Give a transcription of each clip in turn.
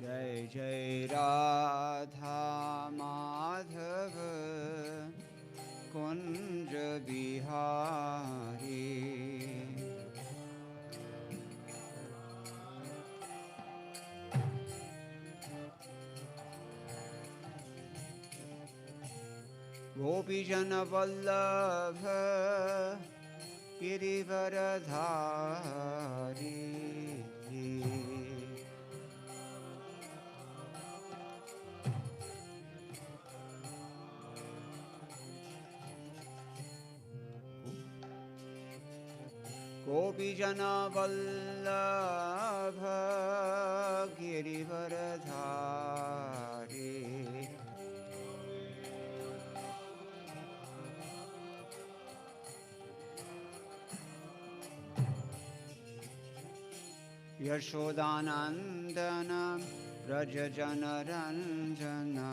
Jai Jai Radha Madhava Kunj Bihari Gopi Jana Vallabha Girivaradhari Gopi Jana Vallabha Girivaradhari Yashodanandana Raja Jana Ranjana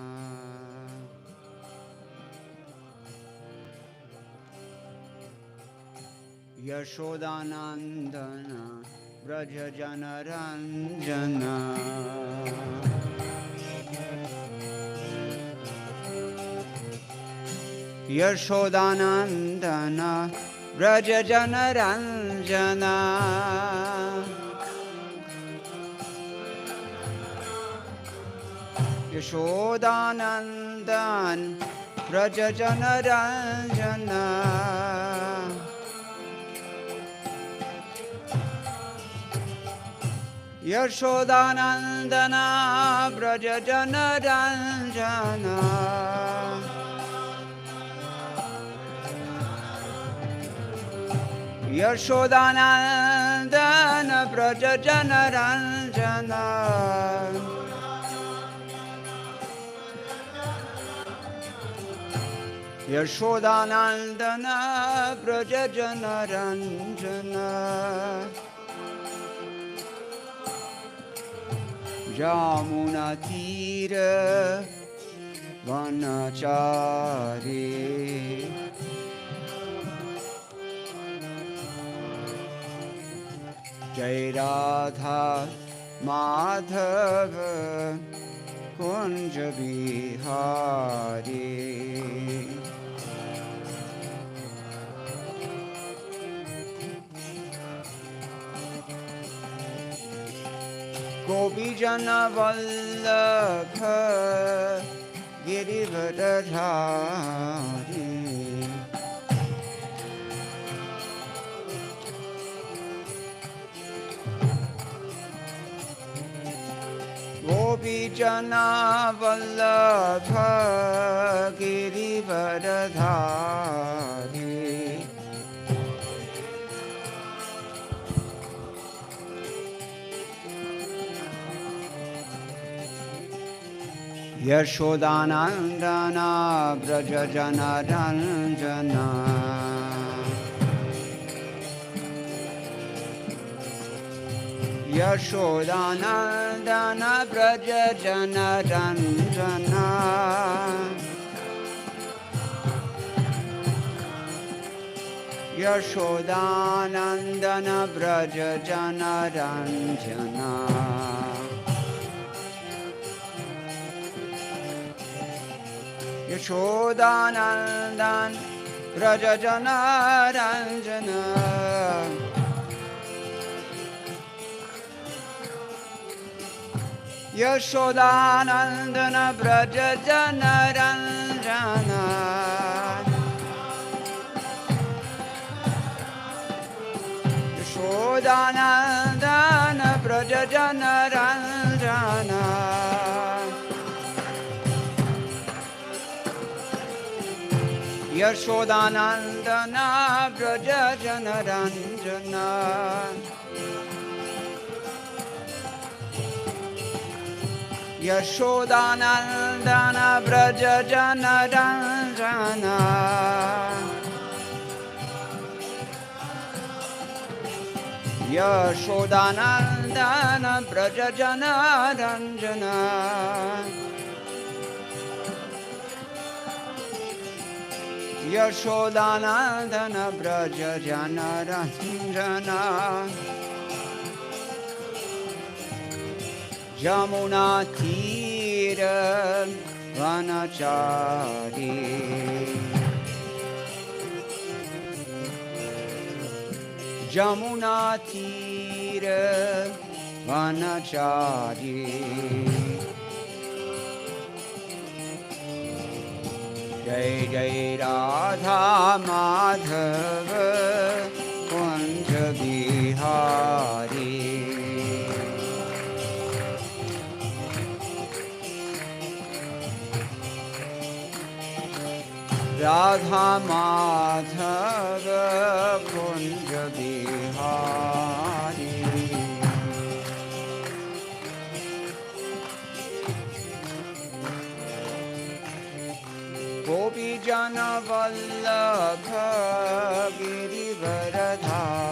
Yashodanandana Raja Jana Ranjana Yashodanandana Raja Jana Ranjana Yashodanandan Raja Jana Ranjana Yashodanandana Raja Jana Ranjana Yashodanandana Raja Jana Ranjana Yashodanandana Raja Jana Ranjana Jamuna Tira Vanachari Jai Radha Madhava Kunj Bihari Gopi Jana Vallabha Girivaradhari Gopi Jana Vallabha Girivaradhari Yashodanandana Braja Jana Ranjana Yashodanandana Braja Jana Ranjana Yashodanandana Braja Jana Ranjana Yashodanandan Raja Jana Ranjana Yashodanandana Raja Jana Ranjana Yashodanandana Raja Jana Ranjana Yashodanandana Braja Jana Ranjana Yashodanandana Braja Jana Ranjana Yashodanandana Braja Jana Ranjana Yashodanandana Braja Jana Ranjana Jamuna Tira Vanachari Jamuna Tira Vanachari Jai Jai Radha Madhava Kunja Bihari Radha Madhava Kunja Bihari Gopi Jana Vallabha Girivaradhari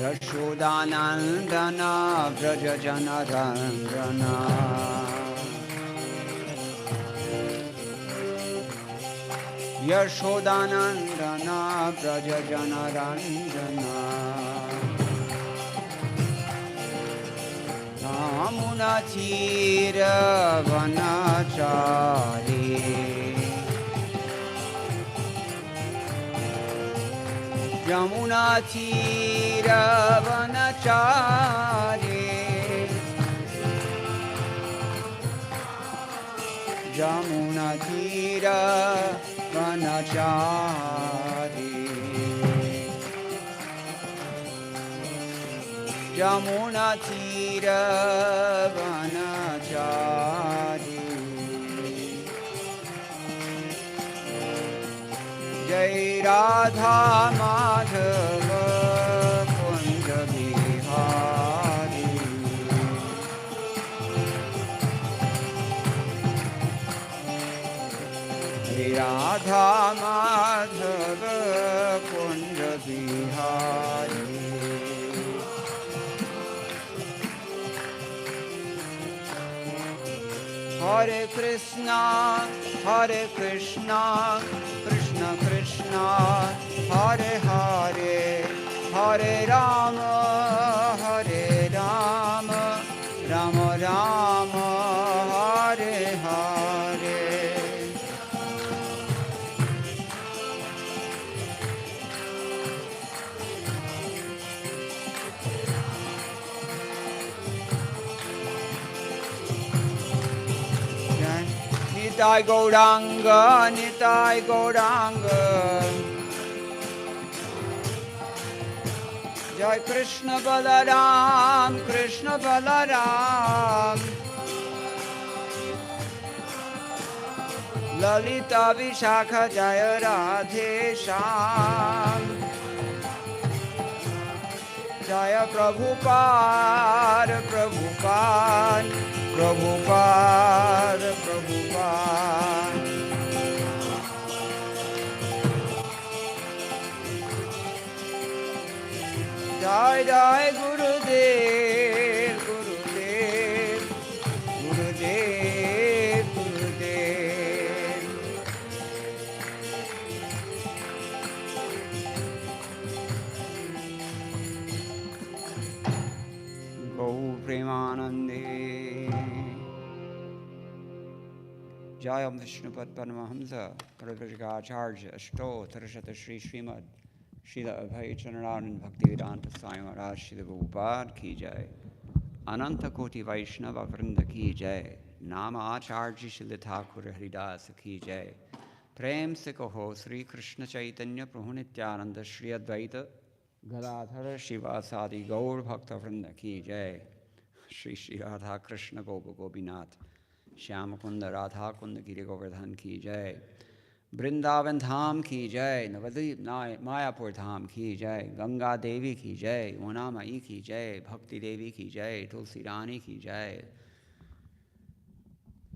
Yashodanandana Vraja Jana Ranjana Yashodanandana Vraja Jana Ranjana Yamuna Tira Vanachari Yamuna Tira Vanachari Yamuna Tira Vanachari Yamuna Tira Vanachari Jai Radha Madhava Kunja Bihari Jai Radha Madhava Kunja Bihari Hare Krishna, Krishna Krishna, Hare Hare, Hare Rama, Rama Rama, Hare Hare. Nitai Gauranga Jai Krishna Balaram Lalita Vishakha Jaya Radhe Shyam Jaya Prabhupada Jai Jai Gurudev Go Premanande Jai Om Vishnupad Paramahamsa Paravajagacharya Ashto Tarashata Shri Srimad Srila Abhay Chananand Bhaktivedanta Swami Maharaj Srila Prabhupada Ki Jai Ananta Koti Vaishnava Vrinda Ki Jai Nama Acharya Srila Thakur Haridas Ki Jai Prem Se Kaho Sri Krishna Chaitanya Prabhu Nityananda Shri Advaita Gadadhara Shivasadi Gaur Bhakta Vrinda Ki Jai Shri Shri Radha Krishna Gopa Gopinath Shyam Kunda Radha Kunda Giri Govardhan Ki Jai Vrindavan Dham Ki Jai Navadip Mayapur Dham Ki Jai Ganga Devi Ki Jai Monamai Ki Jai Bhakti Devi Ki Jai Tulsi Rani Ki Jai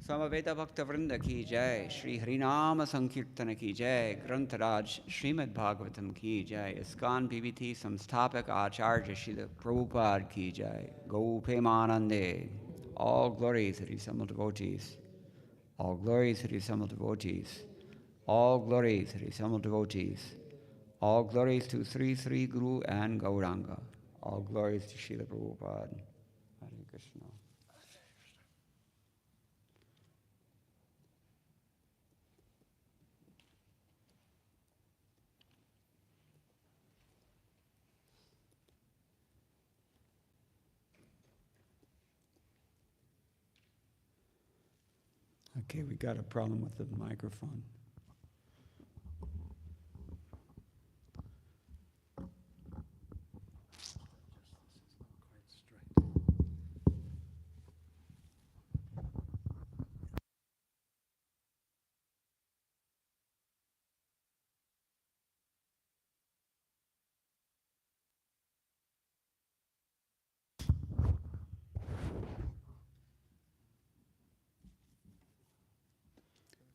Samaveta Bhakta Vrinda Ki Jai Shri Harinama Sankirtana Ki Jai Grantaraj Srimad Bhagavatam Ki Jai Iskan PVT Samsthapak Acharya Srila Prabhupada Ki Jai Gau Premanande All glories to the Samal devotees. All glories to the Samal devotees. All glories to the Samal devotees. All glories to Sri Sri Guru and Gauranga. All glories to Srila Prabhupada. Hare Krishna. Okay, we got a problem with the microphone.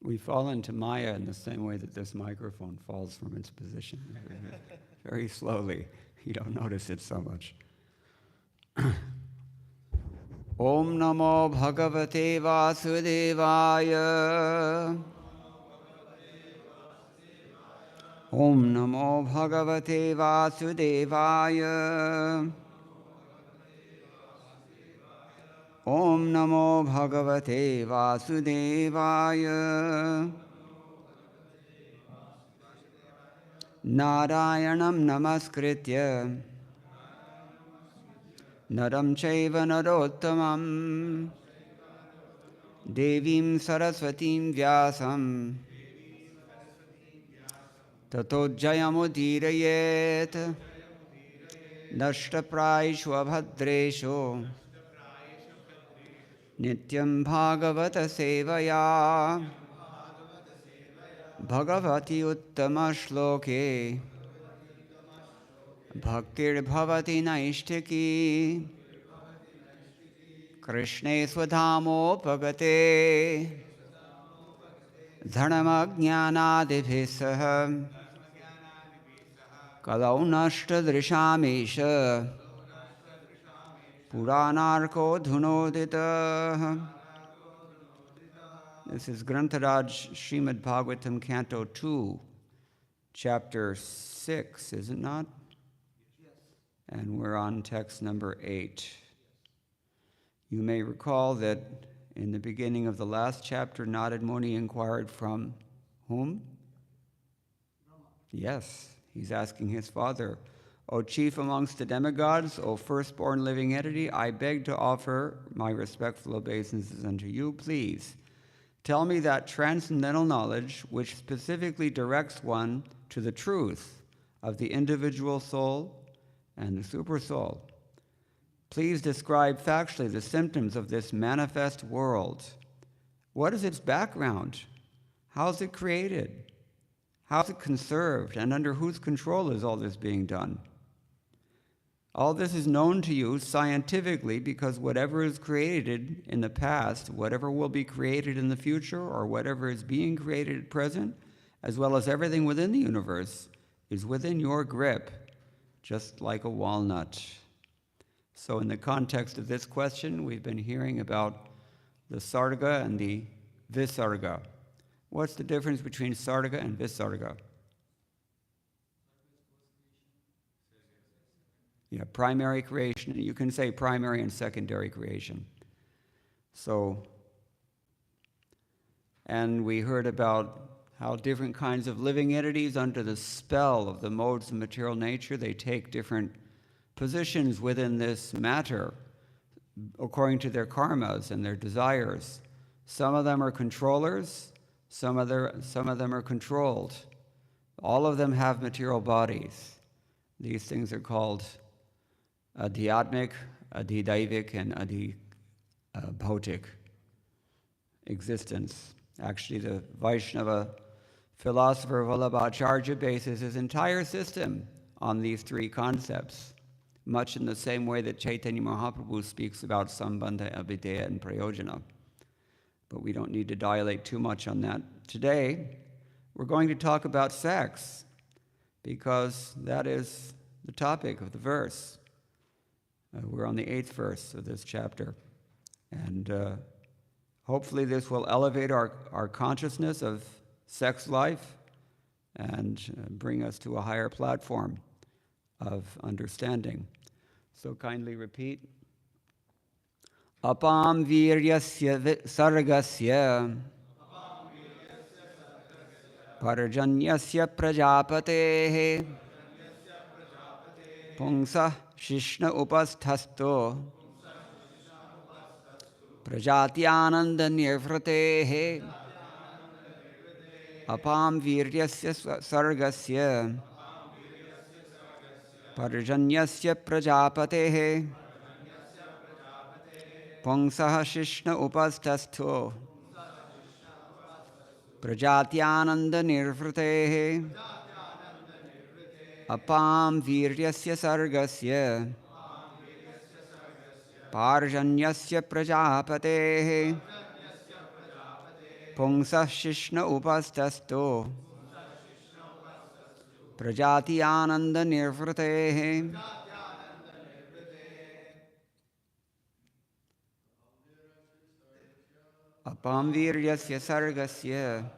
We fall into Maya in the same way that this microphone falls from its position. Very slowly. You don't notice it so much. Om Namo Bhagavate Vasudevaya. Om Namo Bhagavate Vasudevaya. Om Namo Bhagavate Vasudevaya. Narayanam Namaskritya Naram Chaiva Narottamam Devim Saraswatim Vyasam Tato Jayamudirayet Nashtapraishu Abhadreshu Nityam Bhagavata Sevaya Bhagavati Uttama Shloke Bhaktir Bhavati Naishtiki Krishne Swadhamo Bhagate Dharmajnanadibhisaha Kalau Nashta Drishamesha Puranarko Dhunodita. This is Grantharaj Srimad Bhagavatam Canto 2, Chapter 6, is it not? Yes. And we're on text number 8. You may recall that in the beginning of the last chapter, Narad Muni inquired from whom? Dharma. Yes, he's asking his father, O chief amongst the demigods, O firstborn living entity, I beg to offer my respectful obeisances unto you. Please tell me that transcendental knowledge which specifically directs one to the truth of the individual soul and the supersoul. Please describe factually the symptoms of this manifest world. What is its background? How is it created? How is it conserved? And under whose control is all this being done? All this is known to you scientifically because whatever is created in the past, whatever will be created in the future, or whatever is being created at present, as well as everything within the universe, is within your grip, just like a walnut. So in the context of this question, we've been hearing about the sarga and the visarga. What's the difference between sarga and visarga? Yeah, primary creation. You can say primary and secondary creation. So, and we heard about how different kinds of living entities, under the spell of the modes of material nature, they take different positions within this matter according to their karmas and their desires. Some of them are controllers, some of them are controlled. All of them have material bodies. These things are called adhyatmic, adhidaivik, and adhibhautik existence. Actually, the Vaishnava philosopher Vallabhacharya bases his entire system on these three concepts, much in the same way that Chaitanya Mahaprabhu speaks about sambandha, abhideya, and prayojana. But we don't need to dilate too much on that. Today, we're going to talk about sex, because that is the topic of the verse. We're on the 8th verse of this chapter. And hopefully this will elevate our consciousness of sex life and bring us to a higher platform of understanding. So kindly repeat. Apam viryasya sargasya parjanyasya prajapatehe pungsa shishna upasthasto prajatyananda nirvratehe apam viryasya sargasya parjanyasya prajapatehe pungsa shishna upasthasto prajatyananda nirvratehe apam viryasya sargasya parjanyasya prajapatehe pungsa shishna upasthasto prajatyananda nirvratehe. Apam viryasya sargasya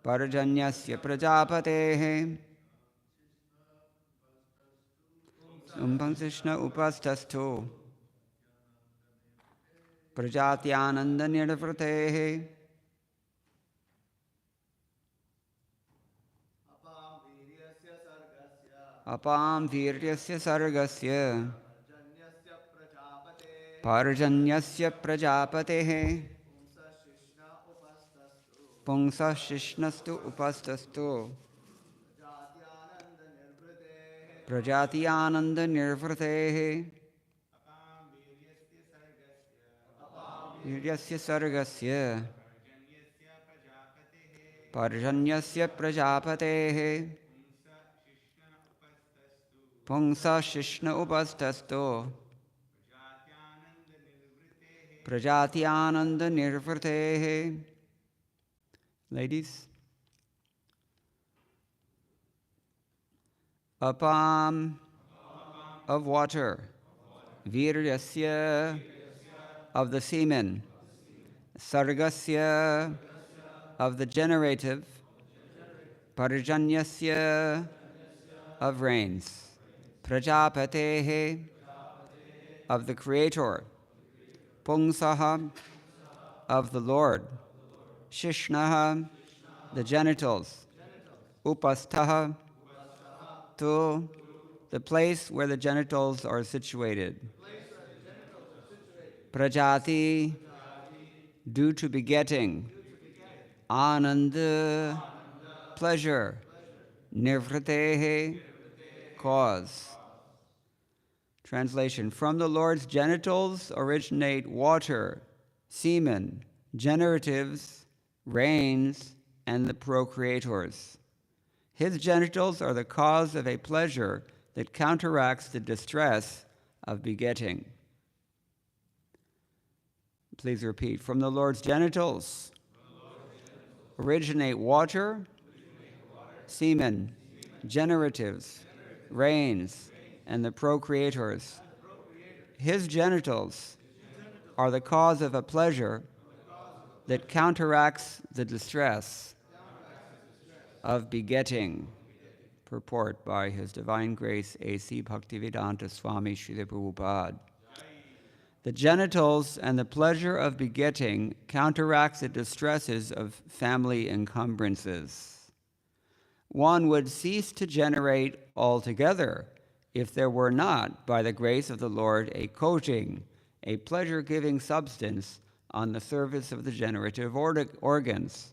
parjanyasya prajapatehe pungsa upasthasto prajatyananda nirvratehe. Apam viryasya sargasya parjanyasya prajapatehe pungsa shishnastu upastastu prajatyananda nirvratehe. Viryasya sargasya parjanyasya prajapatehe pungsa shishna upastastu prajatyananda nirvratehe. Ladies. Apam of water, viryasya of the semen, sargasya of the generative, parjanyasya of rains, prajapatehe of the creator, pungsaha of the Lord, shishnaha the genitals, upasthaha to the place where the genitals are situated, prajati due to begetting, ananda pleasure, nirvratehe cause. Translation: from the Lord's genitals originate water, semen, generatives, rains, and the procreators. His genitals are the cause of a pleasure that counteracts the distress of begetting. Please repeat. From the Lord's genitals originate water, semen, generatives, rains, and the procreators. His genitals are the cause of a pleasure that counteracts the distress of begetting. Purport by His Divine Grace A.C. Bhaktivedanta Swami Srila Prabhupada. The genitals and the pleasure of begetting counteracts the distresses of family encumbrances. One would cease to generate altogether if there were not, by the grace of the Lord, a coating, a pleasure-giving substance on the surface of the generative organs.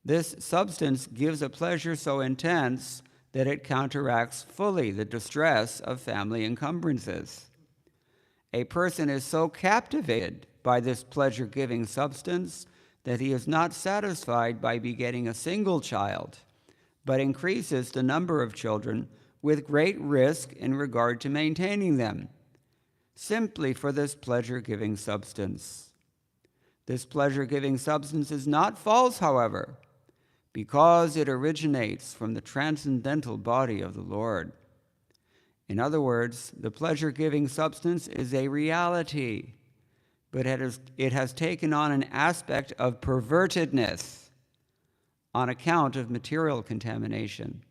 This substance gives a pleasure so intense that it counteracts fully the distress of family encumbrances. A person is so captivated by this pleasure-giving substance that he is not satisfied by begetting a single child, but increases the number of children with great risk in regard to maintaining them, simply for this pleasure-giving substance. This pleasure-giving substance is not false, however, because it originates from the transcendental body of the Lord. In other words, the pleasure-giving substance is a reality, but it has taken on an aspect of pervertedness on account of material contamination.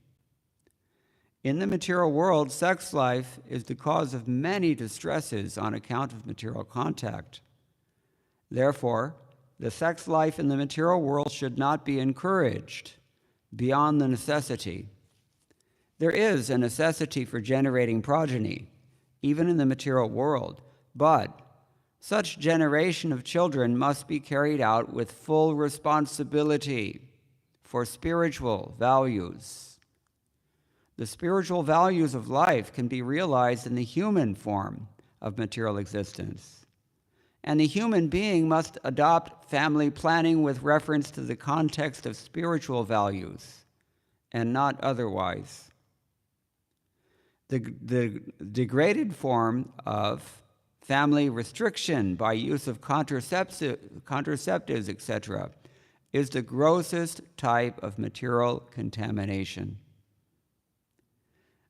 In the material world, sex life is the cause of many distresses on account of material contact. Therefore, the sex life in the material world should not be encouraged beyond the necessity. There is a necessity for generating progeny, even in the material world, but such generation of children must be carried out with full responsibility for spiritual values. The spiritual values of life can be realized in the human form of material existence. And the human being must adopt family planning with reference to the context of spiritual values and not otherwise. The degraded form of family restriction by use of contraceptives, etc., is the grossest type of material contamination.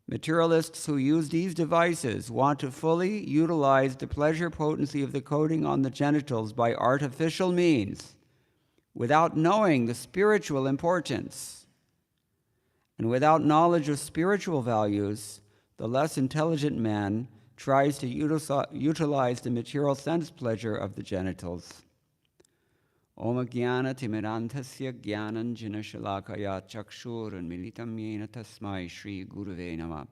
Materialists who use these devices want to fully utilize the pleasure potency of the coating on the genitals by artificial means without knowing the spiritual importance. And without knowledge of spiritual values, the less intelligent man tries to utilize the material sense pleasure of the genitals. Om Jnana Timirantasya Jnanan Jinashalakaya Chakshur Militam Yena Tasmai Shri Guruve Namah.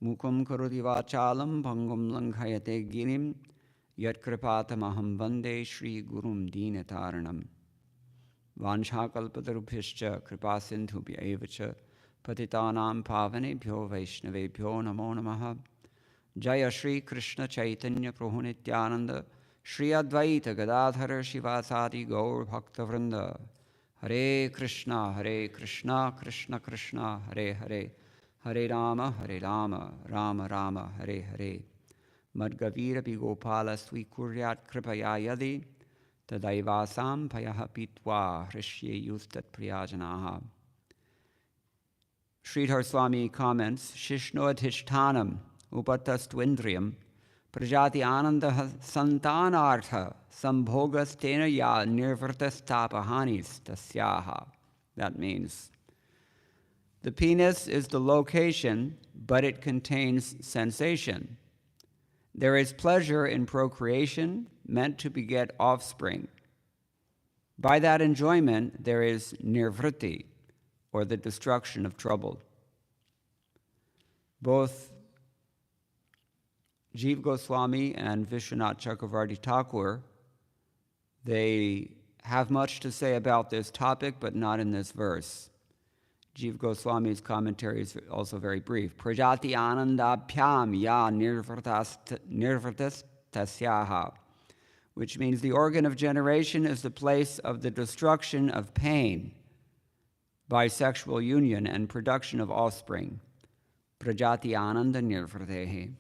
Mukum Karoti Vachalam Pangum Langhayate Girim Yat Kripatamaham Vande Shri Gurum Dinataranam. Vanchakalpatarubhischa Kripasindhubhya Evacha Patitanam Pavanebhyo Vaishnavebhyo Namo Namaha. Jaya Shri Krishna Chaitanya Prabhu Nityananda Shri Advaita Gadadhara Shivasadi Gaur Bhakta Vrinda. Hare Krishna, Krishna Krishna, Hare Hare, Hare Rama, Rama Rama, Hare Hare. Madgavira Bigopala Swikuryat Kripaya Yadi, Tadaivasam Payaha Pitwa, Hrishye Yustat Priyajanaha. Sridhar Swami comments, Shishno Adhishtanam, Upatastwindriyam, Prajati Ananda Santanartha Sambhogastena Ya Nirvartastapahanis Tasyaha. That means the penis is the location, but it contains sensation. There is pleasure in procreation meant to beget offspring. By that enjoyment, there is nirvriti, or the destruction of trouble. Both Jiva Goswami and Vishwanath Chakravarti Thakur, they have much to say about this topic, but not in this verse. Jiva Goswami's commentary is also very brief. Prajati anandabhyam ya nirvartas tasyaha, which means the organ of generation is the place of the destruction of pain by sexual union and production of offspring. Prajati ananda nirvartehe.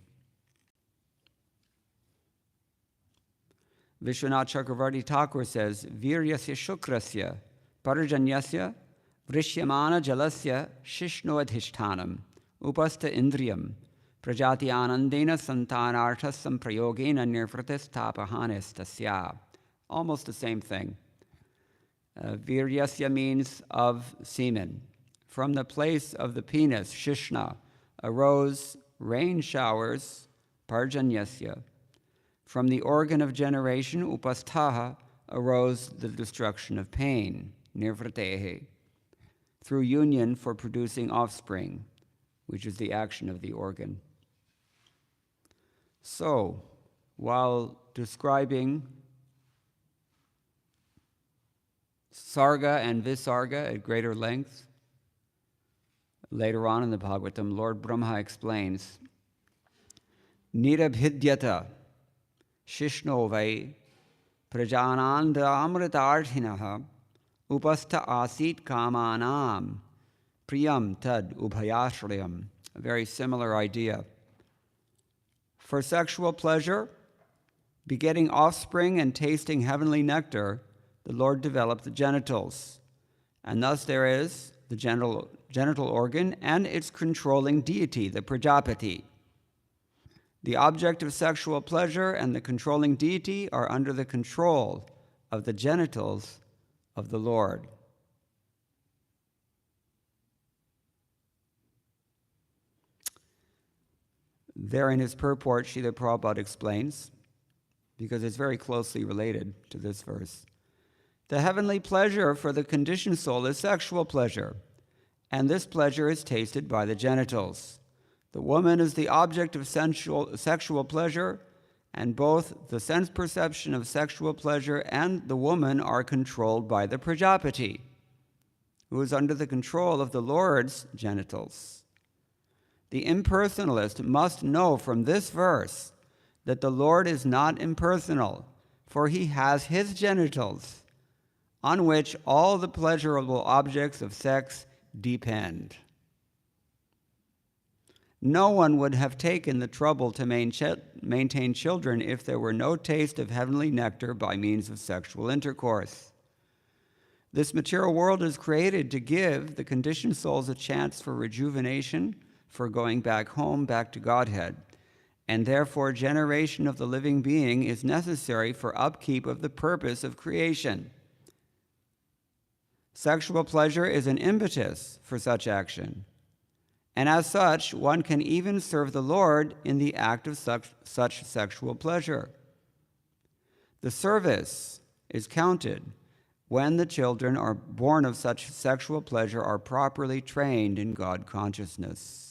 Vishwanath Chakravarti Thakur says, Viryasya shukrasya parjanyasya vrishyamana jalasya shishno adhishtanam upasta indriyam prajati anandena santanartha samprayogena nirvritis tapahanes tasya. Almost the same thing. Viryasya means of semen. From the place of the penis, shishna, arose rain showers, parjanyasya. From the organ of generation, upasthaha, arose the destruction of pain, nirvritehe, through union for producing offspring, which is the action of the organ. So, while describing sarga and visarga at greater length, later on in the Bhagavatam, Lord Brahma explains, nirabhidyata Shishno vai prajananda amritarthinaha upastha asit kamanam priyam tad ubhayashrayam. A very similar idea. For sexual pleasure, begetting offspring and tasting heavenly nectar, the Lord developed the genitals. And thus there is the genital organ and its controlling deity, the Prajapati. The object of sexual pleasure and the controlling deity are under the control of the genitals of the Lord. There in his purport, Srila Prabhupada explains, because it's very closely related to this verse, the heavenly pleasure for the conditioned soul is sexual pleasure, and this pleasure is tasted by the genitals. The woman is the object of sexual pleasure, and both the sense perception of sexual pleasure and the woman are controlled by the Prajapati, who is under the control of the Lord's genitals. The impersonalist must know from this verse that the Lord is not impersonal, for he has his genitals, on which all the pleasurable objects of sex depend. No one would have taken the trouble to maintain children if there were no taste of heavenly nectar by means of sexual intercourse. This material world is created to give the conditioned souls a chance for rejuvenation, for going back home, back to Godhead, and therefore generation of the living being is necessary for upkeep of the purpose of creation. Sexual pleasure is an impetus for such action, and as such, one can even serve the Lord in the act of such sexual pleasure. The service is counted when the children are born of such sexual pleasure are properly trained in God consciousness.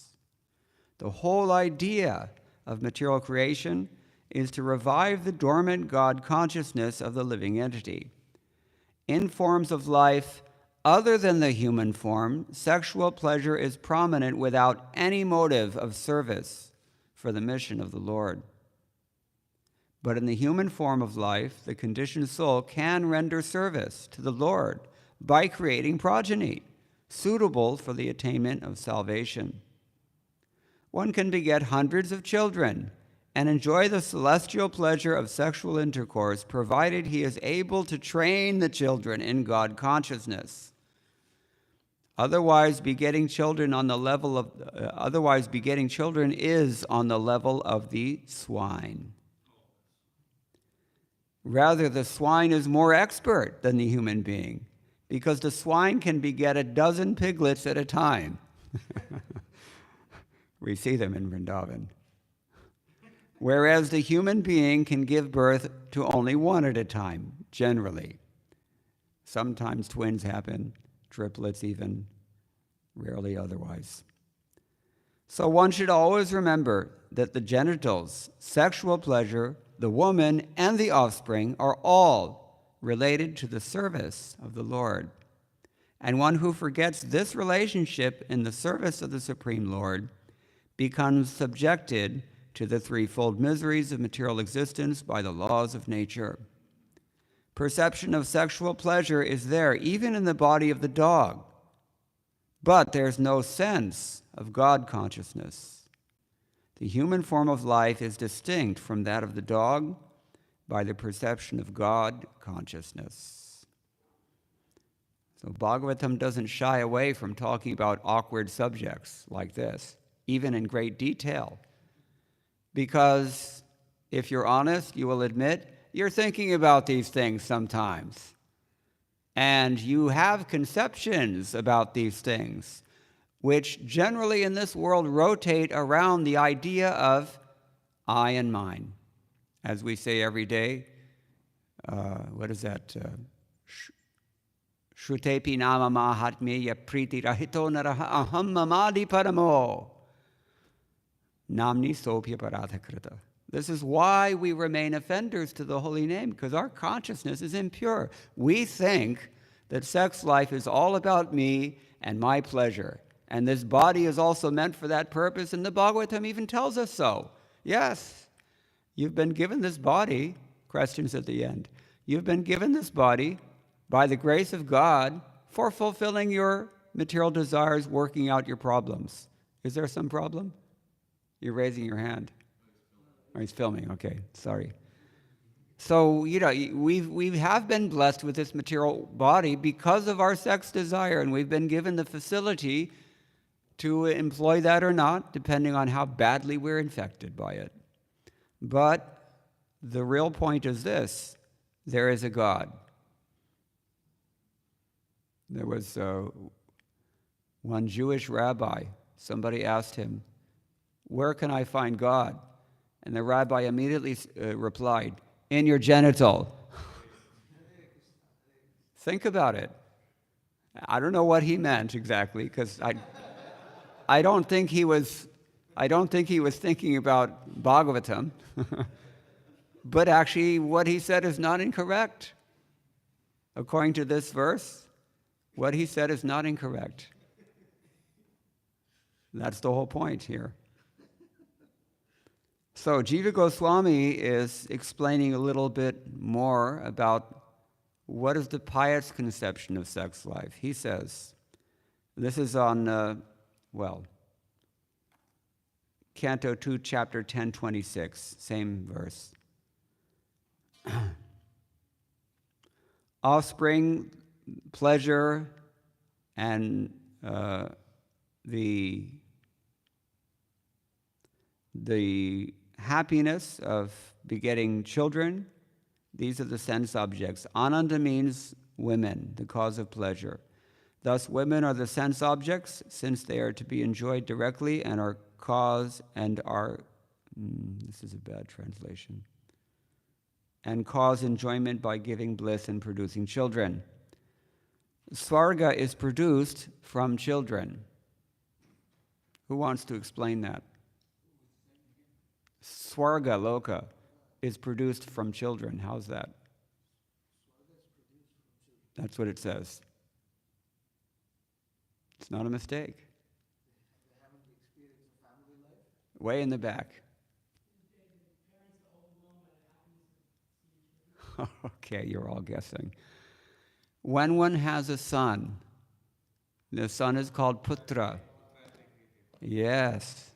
The whole idea of material creation is to revive the dormant God consciousness of the living entity. In forms of life other than the human form, sexual pleasure is prominent without any motive of service for the mission of the Lord. But in the human form of life, the conditioned soul can render service to the Lord by creating progeny suitable for the attainment of salvation. One can beget hundreds of children and enjoy the celestial pleasure of sexual intercourse, provided he is able to train the children in God consciousness. Otherwise, begetting children is on the level of the swine. Rather, the swine is more expert than the human being, because the swine can beget a dozen piglets at a time. We see them in Vrindavan. Whereas the human being can give birth to only one at a time, generally. Sometimes twins happen, triplets even, rarely otherwise. So one should always remember that the genitals, sexual pleasure, the woman, and the offspring are all related to the service of the Lord. And one who forgets this relationship in the service of the Supreme Lord becomes subjected to the threefold miseries of material existence by the laws of nature. Perception of sexual pleasure is there, even in the body of the dog, but there's no sense of God consciousness. The human form of life is distinct from that of the dog by the perception of God consciousness. So Bhagavatam doesn't shy away from talking about awkward subjects like this, even in great detail. Because if you're honest, you will admit you're thinking about these things sometimes. And you have conceptions about these things, which generally in this world rotate around the idea of I and mine. As we say every day, what is that? Shrutepi nama mahatmeya priti rahito naraha aham mamadi paramo. Namni sopya paradhakrita. This is why we remain offenders to the holy name, because our consciousness is impure. We think that sex life is all about me and my pleasure. And this body is also meant for that purpose, and the Bhagavatam even tells us so. Yes, you've been given this body, questions at the end. You've been given this body by the grace of God for fulfilling your material desires, working out your problems. Is there some problem? You're raising your hand. Oh, he's filming. Okay, sorry. So, we have been blessed with this material body because of our sex desire, and we've been given the facility to employ that or not, depending on how badly we're infected by it. But the real point is this: there is a God. There was one Jewish rabbi. Somebody asked him, "Where can I find God?" And the rabbi immediately replied, "In your genital." Think about it. I don't know what he meant exactly, because I don't think he was thinking about Bhagavatam. But actually, what he said is not incorrect. According to this verse, what he said is not incorrect. That's the whole point here. So Jiva Goswami is explaining a little bit more about what is the pious conception of sex life. He says, this is on, Canto 2, Chapter 1026, same verse. Offspring, pleasure, and the happiness of begetting children, these are the sense objects. Ananda means women, the cause of pleasure. Thus, women are the sense objects, since they are to be enjoyed directly and are cause and are, this is a bad translation, and cause enjoyment by giving bliss and producing children. Svarga is produced from children. Who wants to explain that? Svarga, loka, is produced from children. How's that? That's what it says. It's not a mistake. Way in the back. Okay, you're all guessing. When one has a son, the son is called putra. Yes.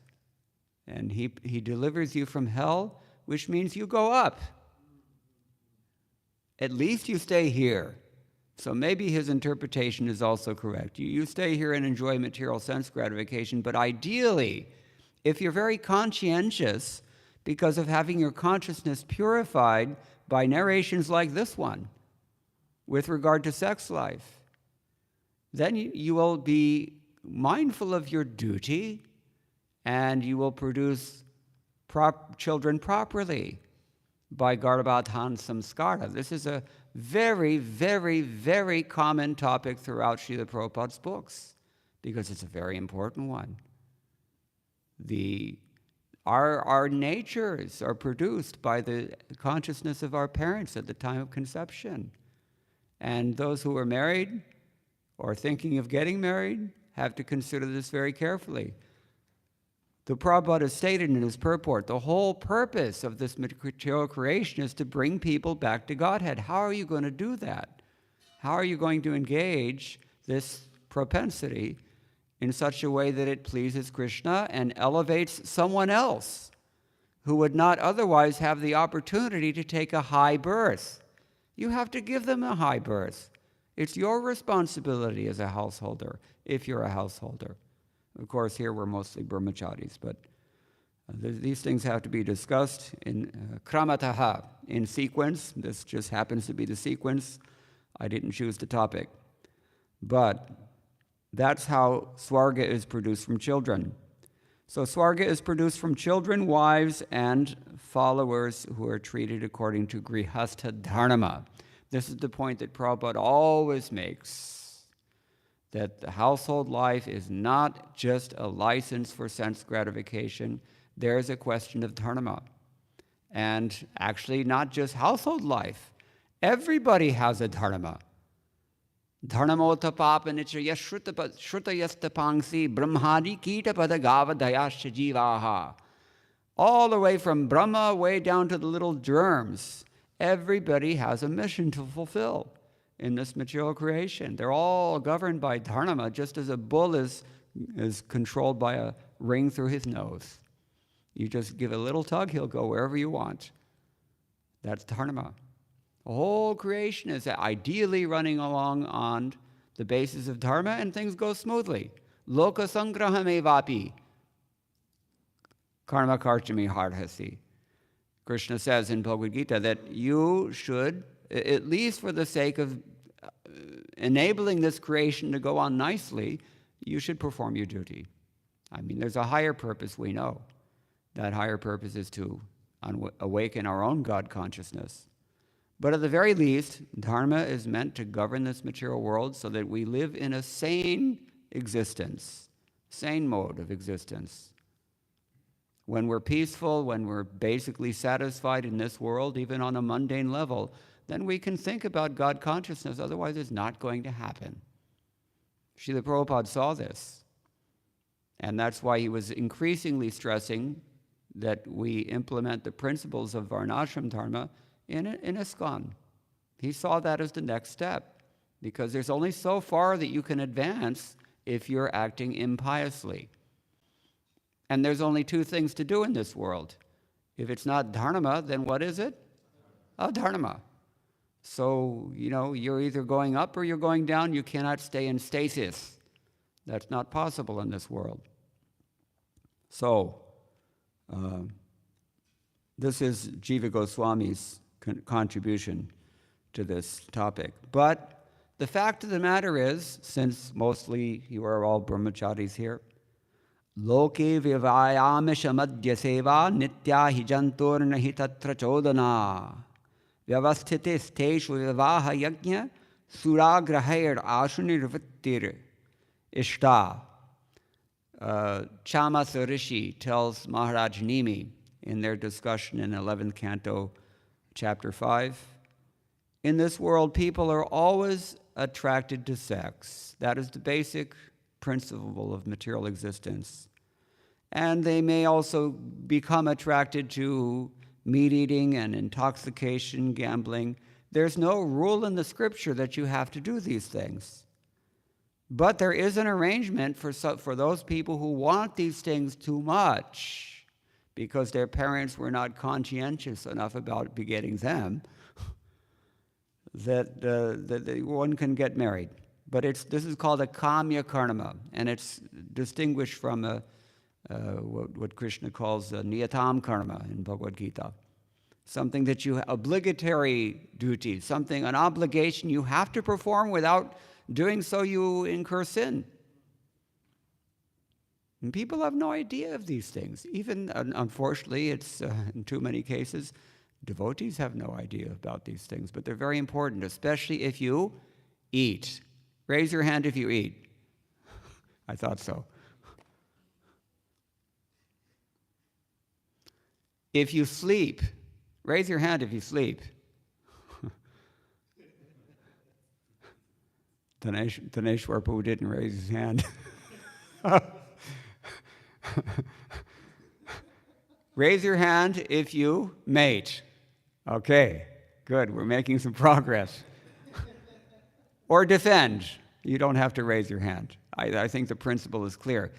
And he delivers you from hell, which means you go up. At least you stay here. So maybe his interpretation is also correct. You stay here and enjoy material sense gratification, but ideally, if you're very conscientious because of having your consciousness purified by narrations like this one with regard to sex life, then you will be mindful of your duty and you will produce children properly by Garbhadhan Samskara. This is a very, very, very common topic throughout Srila Prabhupada's books because it's a very important one. Our natures are produced by the consciousness of our parents at the time of conception. And those who are married or thinking of getting married have to consider this very carefully. The Prabhupada stated in his purport, the whole purpose of this material creation is to bring people back to Godhead. How are you going to do that? How are you going to engage this propensity in such a way that it pleases Krishna and elevates someone else who would not otherwise have the opportunity to take a high birth? You have to give them a high birth. It's your responsibility as a householder, if you're a householder. Of course, here we're mostly brahmacharis, but these things have to be discussed in kramataha, in sequence. This just happens to be the sequence. I didn't choose the topic. But that's how Svarga is produced from children. So Svarga is produced from children, wives, and followers who are treated according to Grihastha Dharma. This is the point that Prabhupada always makes, that the household life is not just a license for sense gratification. There is a question of dharma. And actually not just household life. Everybody has a dharma. Dharmamota papanicha yashrutayastapangsi brahmadi kitapada gavadayascha jivaha. All the way from Brahma way down to the little germs. Everybody has a mission to fulfill in this material creation. They're all governed by dharma, just as a bull is controlled by a ring through his nose. You just give a little tug, he'll go wherever you want. That's dharma. The whole creation is ideally running along on the basis of dharma, and things go smoothly. Loka sangrahame vapi karma karchami harhasi. Krishna says in Bhagavad Gita that you should, at least for the sake of enabling this creation to go on nicely, you should perform your duty. I mean, there's a higher purpose, we know. That higher purpose is to awaken our own God consciousness. But at the very least, Dharma is meant to govern this material world so that we live in a sane existence, sane mode of existence. When we're peaceful, when we're basically satisfied in this world, even on a mundane level, then we can think about God consciousness. Otherwise, it's not going to happen. Srila Prabhupada saw this. And that's why he was increasingly stressing that we implement the principles of Varnashram Dharma in ISKCON. He saw that as the next step, because there's only so far that you can advance if you're acting impiously. And there's only two things to do in this world. If it's not dharma, then what is it? Adharma. So, you're either going up or you're going down. You cannot stay in stasis. That's not possible in this world. So, this is Jiva Goswami's contribution to this topic. But the fact of the matter is, since mostly you are all brahmacharis here, Loke vivayamisha madhya seva nitya hijanturna hitatra chodana vyavasthitis teshu vivaha yajna suragrahair ashunirvittir ishta. Chamasa Rishi tells Maharaj Nimi in their discussion in 11th Canto, Chapter 5, in this world, people are always attracted to sex. That is the basic principle of material existence. And they may also become attracted to meat eating and intoxication, gambling. There's no rule in the scripture that you have to do these things. But there is an arrangement for those people who want these things too much because their parents were not conscientious enough about begetting them, that one can get married. But this is called a kamya karma, and it's distinguished from what Krishna calls a niyatam karma in Bhagavad Gita. Something that obligatory duty, an obligation you have to perform. Without doing so, you incur sin. And people have no idea of these things. Even, unfortunately, it's in too many cases, devotees have no idea about these things. But they're very important, especially if you eat. Raise your hand if you eat. I thought so. If you sleep, raise your hand if you sleep. Taneshwar Prabhu didn't raise his hand. Raise your hand if you mate. Okay, good. We're making some progress. Or defend. You don't have to raise your hand. I think the principle is clear.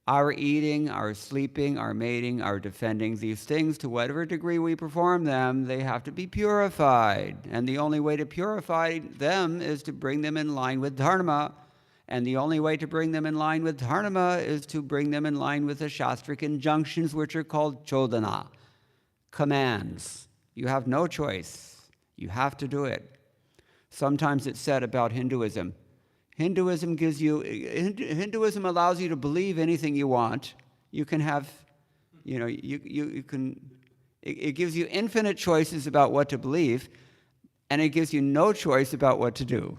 Our eating, our sleeping, our mating, our defending, these things, to whatever degree we perform them, they have to be purified. And the only way to purify them is to bring them in line with Dharma. And the only way to bring them in line with Dharma is to bring them in line with the Shastric injunctions, which are called chodana, commands. You have no choice. You have to do it. Sometimes it's said about Hinduism. Hinduism allows you to believe anything you want. You can have, it gives you infinite choices about what to believe, and it gives you no choice about what to do.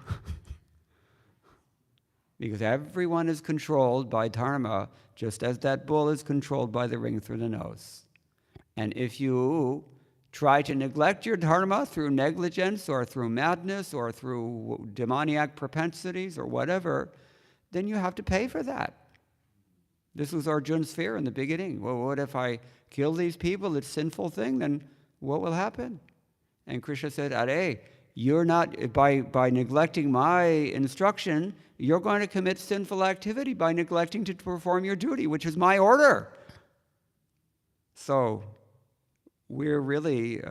Because everyone is controlled by Dharma, just as that bull is controlled by the ring through the nose. And if you try to neglect your Dharma through negligence or through madness or through demoniac propensities or whatever, then you have to pay for that. This was Arjuna's fear in the beginning. Well, what if I kill these people? It's a sinful thing. Then what will happen? And Krishna said, Are, you're not, by neglecting my instruction, you're going to commit sinful activity by neglecting to perform your duty, which is my order. So we're really,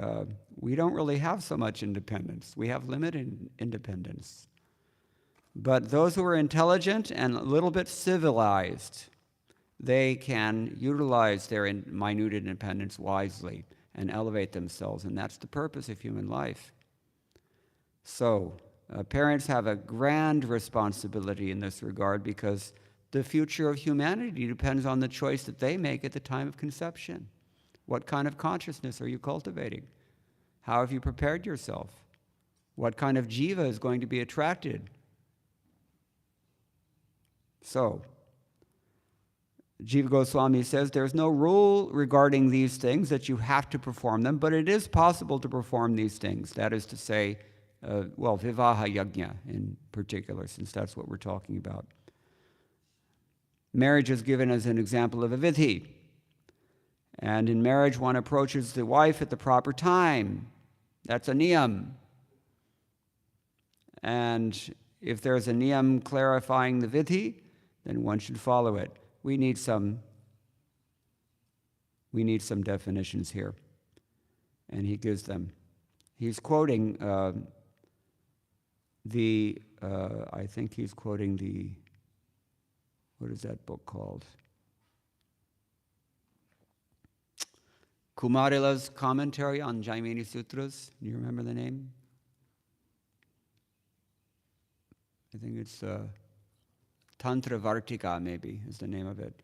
we don't really have so much independence. We have limited independence. But those who are intelligent and a little bit civilized, they can utilize their minute independence wisely. and elevate themselves. And that's the purpose of human life. So, parents have a grand responsibility in this regard because the future of humanity depends on the choice that they make at the time of conception. What kind of consciousness are you cultivating? How have you prepared yourself? What kind of jiva is going to be attracted? So, Jiva Goswami says there's no rule regarding these things that you have to perform them, but it is possible to perform these things. That is to say, Vivaha Yajna in particular, since that's what we're talking about. Marriage is given as an example of a vidhi. And in marriage, one approaches the wife at the proper time. That's a niyam. And if there's a niyam clarifying the vidhi, then one should follow it. We need some definitions here. And he gives them. He's quoting I think he's quoting what is that book called? Kumarila's commentary on Jaimini Sutras. Do you remember the name? I think it's Tantra Vartika, maybe, is the name of it.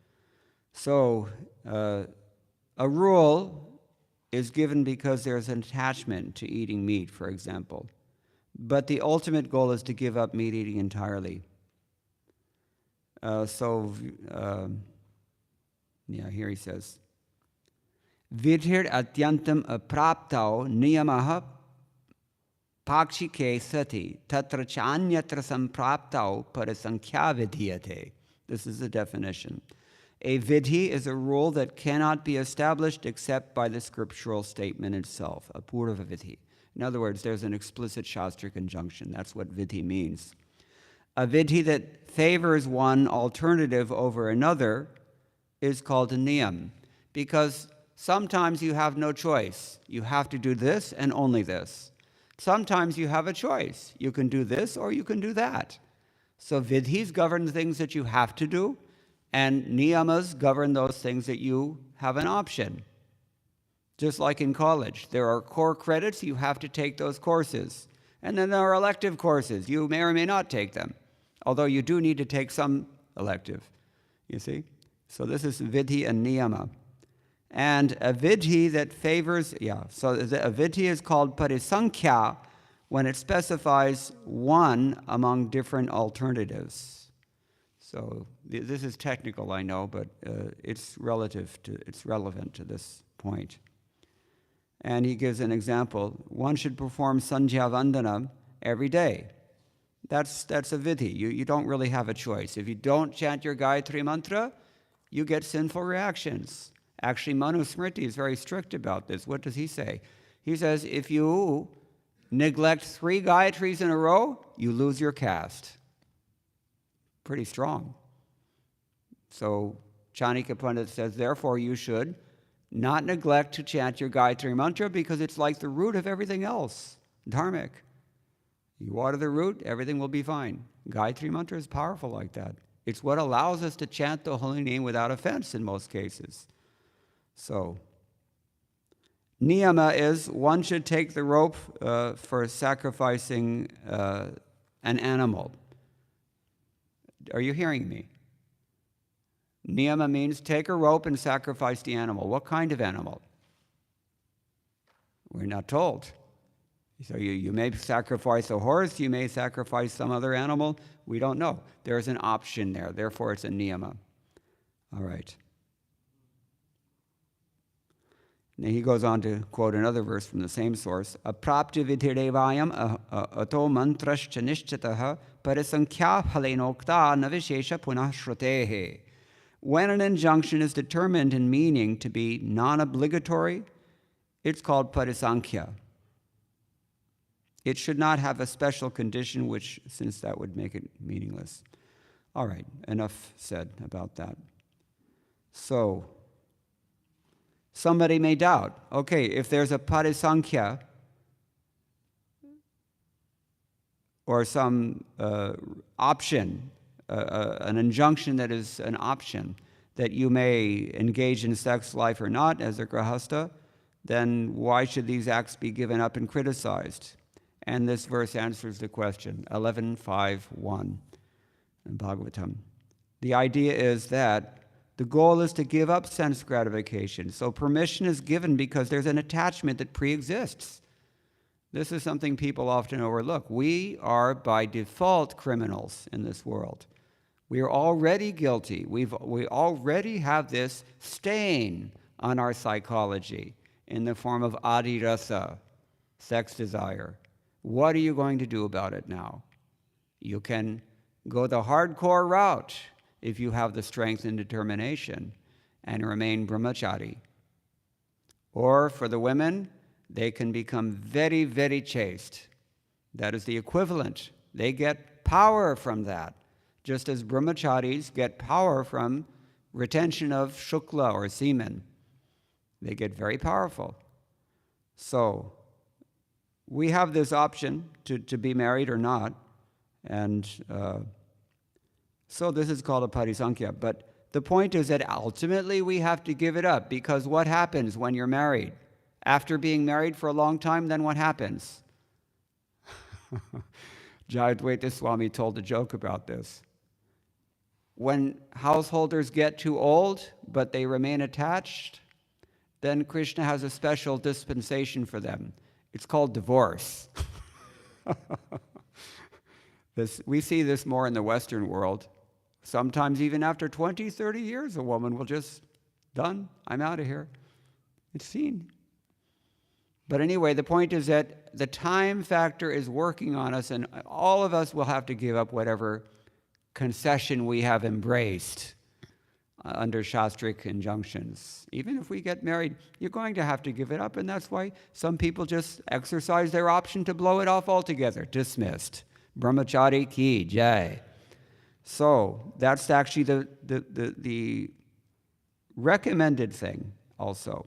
So, a rule is given because there's an attachment to eating meat, for example. But the ultimate goal is to give up meat eating entirely. Here he says, Vidhir atyantam apraptau niyamaha pakshike sati tatra chanyatra sampraptau parasankhya vidhyate. This is the definition. A vidhi is a rule that cannot be established except by the scriptural statement itself, a purva vidhi. In other words, there's an explicit shastric injunction. That's what vidhi means. A vidhi that favors one alternative over another is called a niyam, because sometimes you have no choice. You have to do this and only this. Sometimes you have a choice. You can do this or you can do that. So vidhis govern the things that you have to do, and niyamas govern those things that you have an option. Just like in college, there are core credits, you have to take those courses. And then there are elective courses. You may or may not take them, although you do need to take some elective, you see? So this is vidhi and niyama. And a vidhi that favors, so a vidhi is called parisankhya when it specifies one among different alternatives. So this is technical, I know, but it's relevant to this point. And he gives an example. One should perform Sandhya Vandana every day. That's a vidhi. You don't really have a choice. If you don't chant your Gayatri mantra, you get sinful reactions. Actually, Manu Smriti is very strict about this. What does he say? He says, if you neglect 3 Gayatris in a row, you lose your caste. Pretty strong. So Chanakya Pandit says, therefore you should not neglect to chant your Gayatri mantra because it's like the root of everything else, dharmic. You water the root, everything will be fine. Gayatri mantra is powerful like that. It's what allows us to chant the holy name without offense in most cases. So, niyama is one should take the rope for sacrificing an animal. Are you hearing me? Niyama means take a rope and sacrifice the animal. What kind of animal? We're not told. So you may sacrifice a horse, you may sacrifice some other animal. We don't know. There's an option there. Therefore, it's a niyama. All right. Now he goes on to quote another verse from the same source. Aprapti vidhirevayam ato mantrascha nishchataha parisankhya phalenokta navishesha punah shrutehe. When an injunction is determined in meaning to be non-obligatory, it's called parisankhya. It should not have a special condition, since that would make it meaningless. All right, enough said about that. So, somebody may doubt, okay, if there's a parisankhya or some option, an injunction that is an option, that you may engage in sex life or not as a grahastha, then why should these acts be given up and criticized? And this verse answers the question, 11.5.1 in Bhagavatam. The idea is that the goal is to give up sense gratification. So permission is given because there's an attachment that pre-exists. This is something people often overlook. We are by default criminals in this world. We are already guilty. We already have this stain on our psychology in the form of adirasa, sex desire. What are you going to do about it now? You can go the hardcore route if you have the strength and determination and remain brahmachari. Or for the women, they can become very, very chaste. That is the equivalent. They get power from that, just as brahmacharis get power from retention of shukla or semen. They get very powerful. So we have this option to be married or not, and so this is called a parisankhya. But the point is that ultimately we have to give it up, because what happens when you're married? After being married for a long time, then what happens? Jayadvaita Swami told a joke about this. When householders get too old, but they remain attached, then Krishna has a special dispensation for them. It's called divorce. We see this more in the Western world. Sometimes even after 20, 30 years, a woman will just, done, I'm out of here. It's seen. But anyway, the point is that the time factor is working on us, and all of us will have to give up whatever concession we have embraced under Shastric injunctions. Even if we get married, you're going to have to give it up, and that's why some people just exercise their option to blow it off altogether. Dismissed. Brahmachari ki jai. So that's actually the recommended thing also.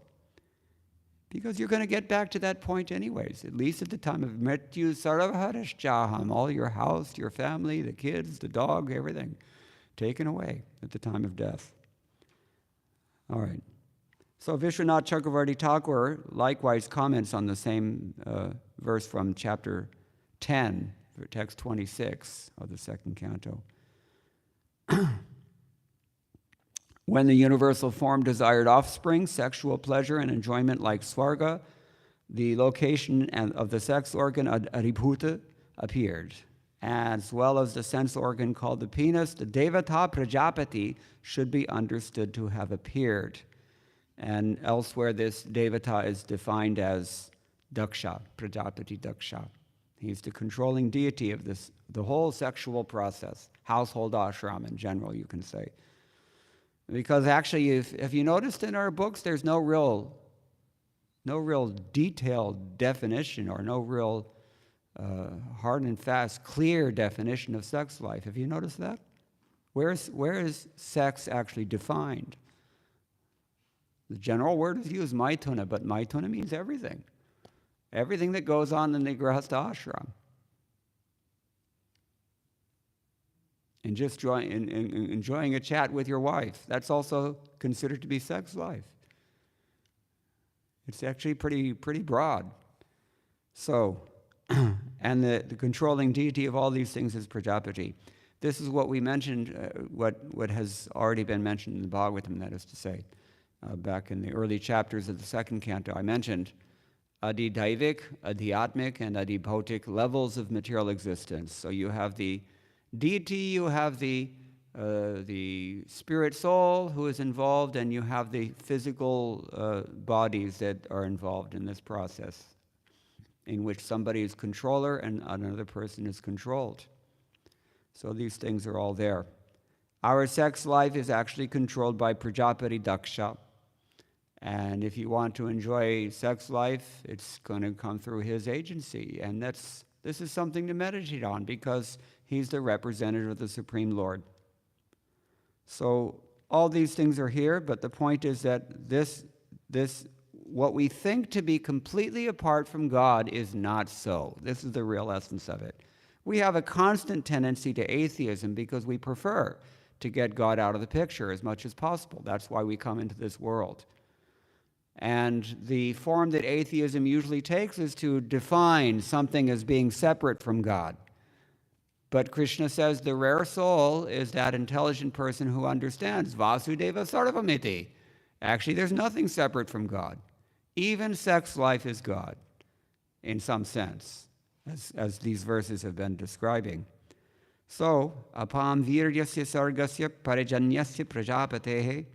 Because you're going to get back to that point anyways, at least at the time of mrityu sarvaharaschaham, all your house, your family, the kids, the dog, everything taken away at the time of death. All right. So Vishwanath Chakravarti Thakur likewise comments on the same verse from chapter 10, text 26 of the second canto. When the universal form desired offspring, sexual pleasure and enjoyment like svarga, the location of the sex organ adibhuta appeared, as well as the sense organ called the penis. The devata prajapati should be understood to have appeared. And elsewhere this devata is defined as daksha, prajapati daksha. He's the controlling deity of the whole sexual process, household ashram in general, you can say. Because actually, if you noticed in our books, there's no real detailed definition or no real hard and fast, clear definition of sex life. Have you noticed that? Where is sex actually defined? The general word is used, maituna, but maituna means everything. Everything that goes on in the grihastha ashram. And just enjoying a chat with your wife, that's also considered to be sex life. It's actually pretty broad. So, and the controlling deity of all these things is Prajapati. This is what we mentioned, what has already been mentioned in the Bhagavatam, that is to say. Back in the early chapters of the second canto, I mentioned Adidaivik, Adhyatmic, and Adibhautic levels of material existence. So you have the deity, you have the spirit soul who is involved, and you have the physical bodies that are involved in this process, in which somebody is controller and another person is controlled. So these things are all there. Our sex life is actually controlled by Prajapati Daksha. And if you want to enjoy sex life, it's going to come through his agency. And this is something to meditate on, because he's the representative of the Supreme Lord. So all these things are here, but the point is that this what we think to be completely apart from God is not so. This is the real essence of it. We have a constant tendency to atheism because we prefer to get God out of the picture as much as possible. That's why we come into this world. And the form that atheism usually takes is to define something as being separate from God. But Krishna says the rare soul is that intelligent person who understands Vasudeva Sarvamiti. Actually, there's nothing separate from God. Even sex life is God, in some sense, as these verses have been describing. So, apam viryasya sargasya parijanyasya prajapatehe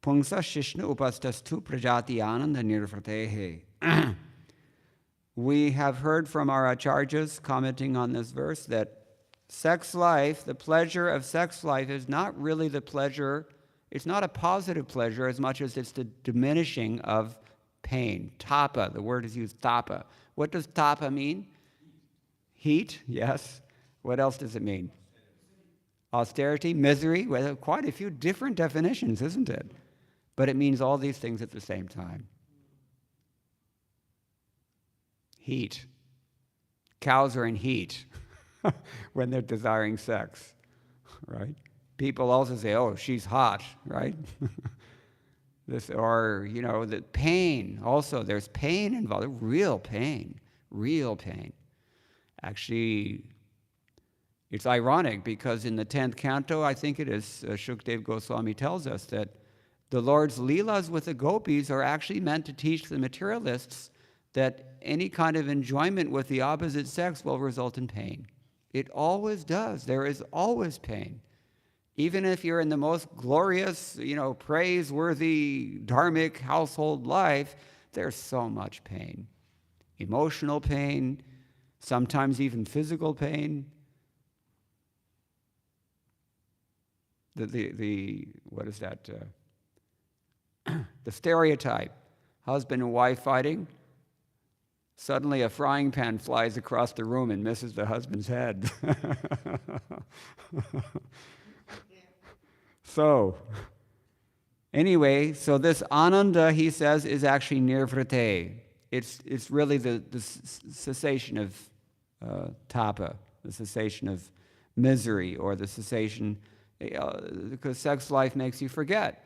pungsa shishna upastastu prajati ananda nirvratehe. We have heard from our acharyas commenting on this verse that sex life, the pleasure of sex life is not really the pleasure, it's not a positive pleasure as much as it's the diminishing of pain. Tapa, the word is used, tapa. What does tapa mean? Heat, yes. What else does it mean? Austerity, misery. Well, quite a few different definitions, isn't it? But it means all these things at the same time. Heat. Cows are in heat when they're desiring sex, right? People also say, oh, she's hot, right? The pain. Also, there's pain involved, real pain. Actually, it's ironic because in the 10th canto, I think it is, Shukdev Goswami tells us that the Lord's leelas with the gopis are actually meant to teach the materialists that any kind of enjoyment with the opposite sex will result in pain. It always does. There is always pain. Even if you're in the most glorious, praiseworthy, dharmic household life, there's so much pain. Emotional pain, sometimes even physical pain. What is that? The stereotype, husband and wife fighting. Suddenly a frying pan flies across the room and misses the husband's head. So this ananda, he says, is actually nirvrite. It's really the cessation of tapa, the cessation of misery, or the cessation, because sex life makes you forget.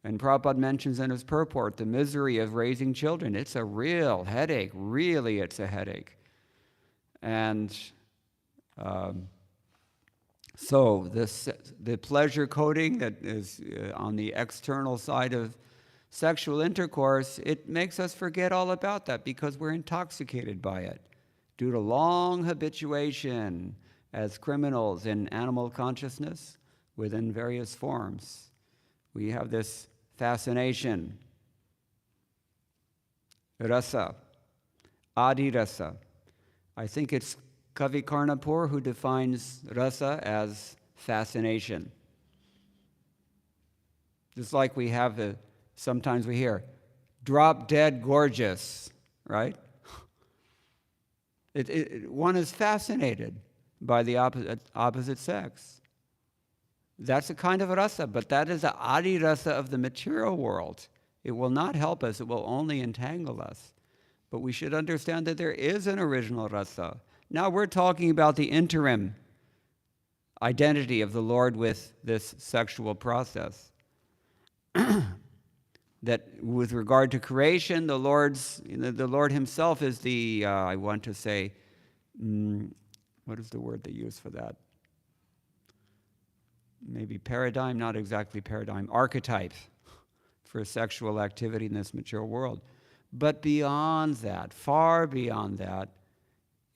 And Prabhupada mentions in his purport the misery of raising children. It's a real headache. Really, it's a headache. And so the pleasure coding that is on the external side of sexual intercourse, it makes us forget all about that because we're intoxicated by it due to long habituation as criminals in animal consciousness within various forms. We have this fascination, rasa, adi rasa. I think it's Kavi Karnapur who defines rasa as fascination. Just like we have sometimes we hear, drop dead gorgeous, right? One is fascinated by the opposite sex. That's a kind of rasa, but that is the adi rasa of the material world. It will not help us, it will only entangle us. But we should understand that there is an original rasa. Now we're talking about the interim identity of the Lord with this sexual process. That with regard to creation, the Lord himself is the, what is the word they use for that? Maybe paradigm, not exactly paradigm, archetype for sexual activity in this material world. But beyond that, far beyond that,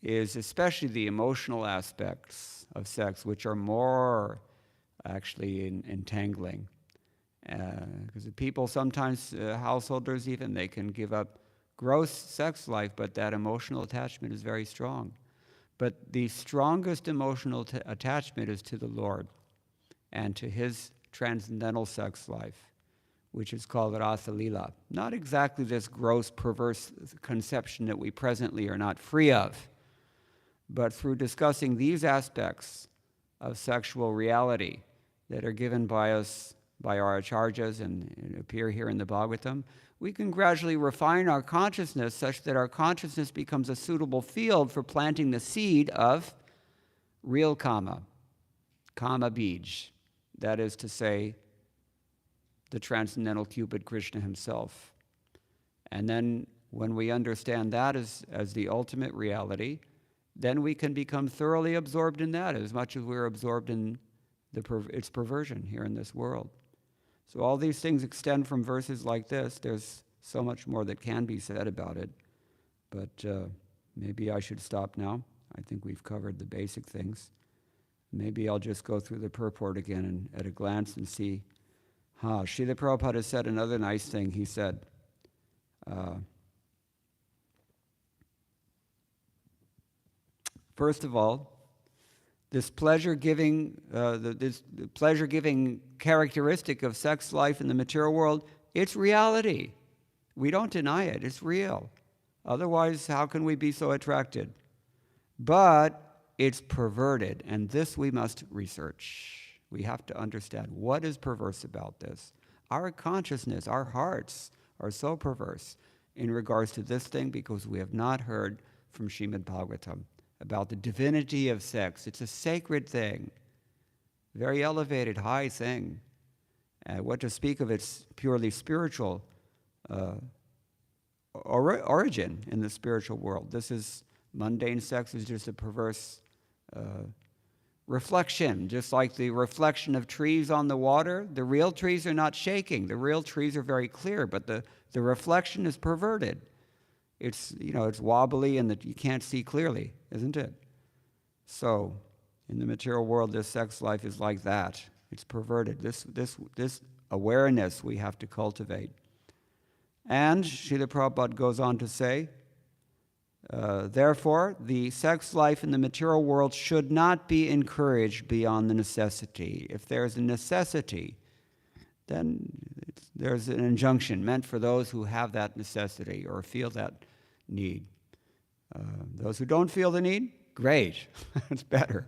is especially the emotional aspects of sex, which are more actually entangling. Because people sometimes, householders even, they can give up gross sex life, but that emotional attachment is very strong. But the strongest emotional attachment is to the Lord and to his transcendental sex life, which is called rasa lila. Not exactly this gross, perverse conception that we presently are not free of, but through discussing these aspects of sexual reality that are given by us, by our acharyas, and appear here in the Bhagavatam, we can gradually refine our consciousness such that our consciousness becomes a suitable field for planting the seed of real kama bij. That is to say, the transcendental Cupid Krishna himself. And then when we understand that as the ultimate reality, then we can become thoroughly absorbed in that as much as we're absorbed in its perversion here in this world. So all these things extend from verses like this. There's so much more that can be said about it, but maybe I should stop now. I think we've covered the basic things. Maybe I'll just go through the purport again and at a glance and see. Srila Prabhupada said another nice thing. He said, first of all, this pleasure-giving characteristic of sex life in the material world, it's reality. We don't deny it. It's real. Otherwise, how can we be so attracted? But it's perverted, and this we must research. We have to understand what is perverse about this. Our consciousness, our hearts are so perverse in regards to this thing because we have not heard from Srimad Bhagavatam about the divinity of sex. It's a sacred thing, very elevated, high thing. What to speak of its purely spiritual origin in the spiritual world. This is mundane sex is just a perverse reflection, just like the reflection of trees on the water. The real trees are not shaking. The real trees are very clear, but the reflection is perverted. It's, it's wobbly and that you can't see clearly, isn't it? So, in the material world, this sex life is like that. It's perverted. This awareness we have to cultivate. And Srila Prabhupada goes on to say, therefore, the sex life in the material world should not be encouraged beyond the necessity. If there's a necessity, then there's an injunction meant for those who have that necessity or feel that need. Those who don't feel the need, great, it's better.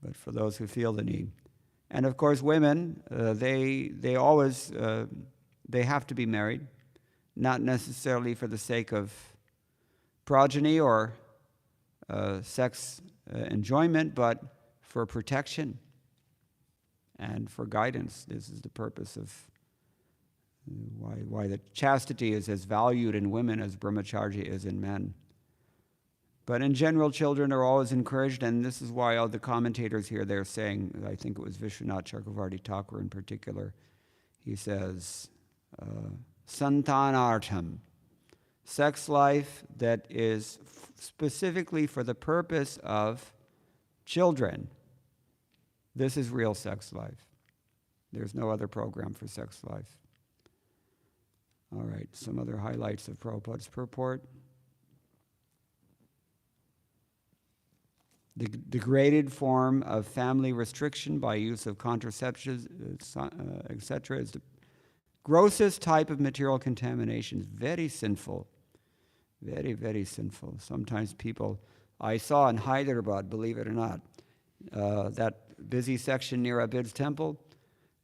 But for those who feel the need. And of course, women, they always, they have to be married, not necessarily for the sake of progeny or sex enjoyment, but for protection and for guidance. This is the purpose of why the chastity is as valued in women as brahmacharya is in men. But in general, children are always encouraged, and this is why all the commentators here, they're saying, I think it was Vishwanath Chakravarti Thakur in particular, he says, santanartham, sex life that is specifically for the purpose of children. This is real sex life. There's no other program for sex life. All right, some other highlights of Prabhupada's purport. The degraded form of family restriction by use of contraceptives, etc., is the grossest type of material contamination. Very sinful. Very, very sinful. Sometimes people, I saw in Hyderabad, believe it or not, that busy section near Abid's temple,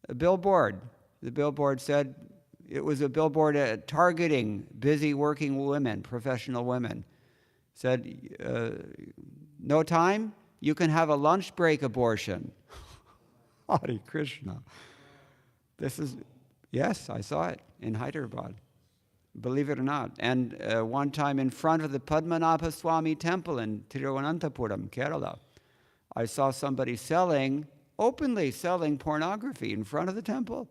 a billboard. The billboard said, it was a billboard targeting busy working women, professional women. Said, no time, you can have a lunch break abortion. Hare Krishna. This is, yes, I saw it in Hyderabad. Believe it or not. And one time in front of the Padmanabha Swami temple in Tiruvananthapuram, Kerala, I saw somebody openly selling pornography in front of the temple.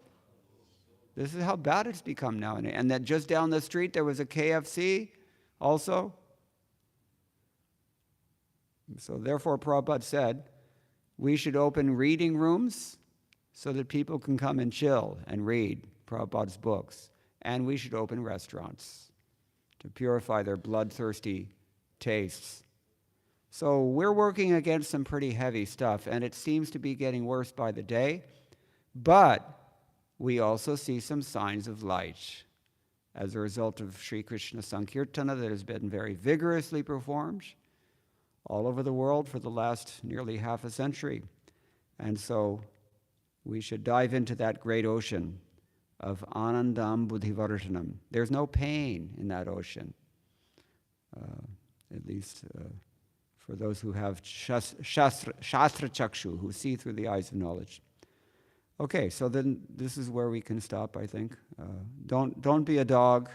This is how bad it's become now. And that just down the street there was a KFC also. So therefore Prabhupada said, we should open reading rooms so that people can come and chill and read Prabhupada's books. And we should open restaurants to purify their bloodthirsty tastes. So we're working against some pretty heavy stuff, and it seems to be getting worse by the day. But we also see some signs of light as a result of Sri Krishna Sankirtana that has been very vigorously performed all over the world for the last nearly half a century. And so we should dive into that great ocean of Anandam Buddhivartanam. There's no pain in that ocean, at least for those who have Shastra Chakshu, who see through the eyes of knowledge. Okay, so then this is where we can stop, I think. Don't be a dog.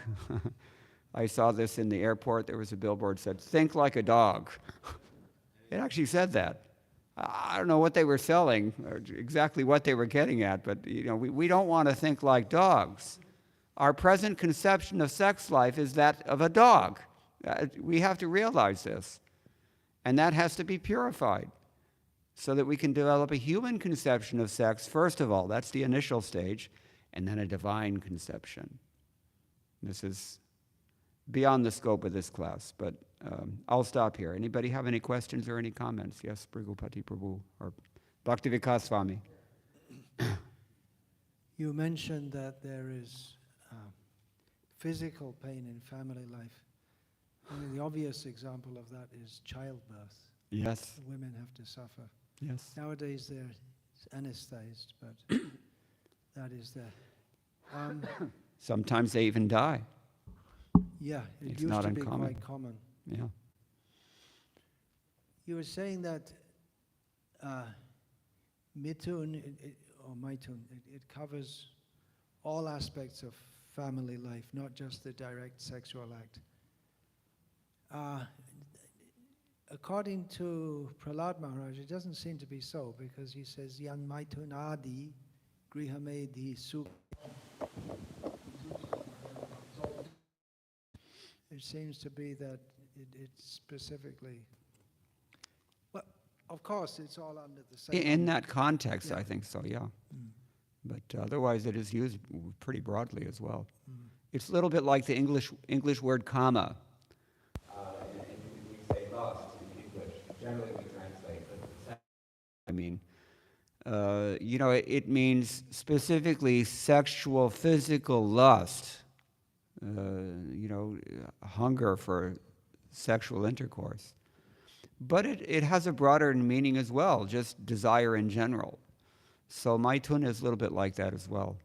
I saw this in the airport. There was a billboard that said, "Think like a dog." It actually said that. I don't know what they were selling or exactly what they were getting at, but we don't want to think like dogs. Our present conception of sex life is that of a dog. We have to realize this. And that has to be purified so that we can develop a human conception of sex, first of all. That's the initial stage, and then a divine conception. This is beyond the scope of this class, but I'll stop here. Anybody have any questions or any comments? Yes, Brigupati Prabhu or Bhaktivikas Swami. You mentioned that there is physical pain in family life. I mean, the obvious example of that is childbirth. Yes. Women have to suffer. Yes. Nowadays they're anesthetized, but that is there. Sometimes they even die. Yeah, it It's used not to be uncommon. quite common. Yeah. You were saying that Mithun, or Maithun, it covers all aspects of family life, not just the direct sexual act. According to Prahlad Maharaj, it doesn't seem to be so, because he says, Yan Maithun Adi Grihamedi Sukh. It seems to be that it's specifically, well, of course, it's all under the same. In that context, Yeah. I think so, yeah. But otherwise, it is used pretty broadly as well. It's a little bit like the English word "kama." We say lust in English. Generally, we translate. I mean, it means specifically sexual, physical lust. Hunger for sexual intercourse. But it has a broader meaning as well, just desire in general. So Maithun is a little bit like that as well.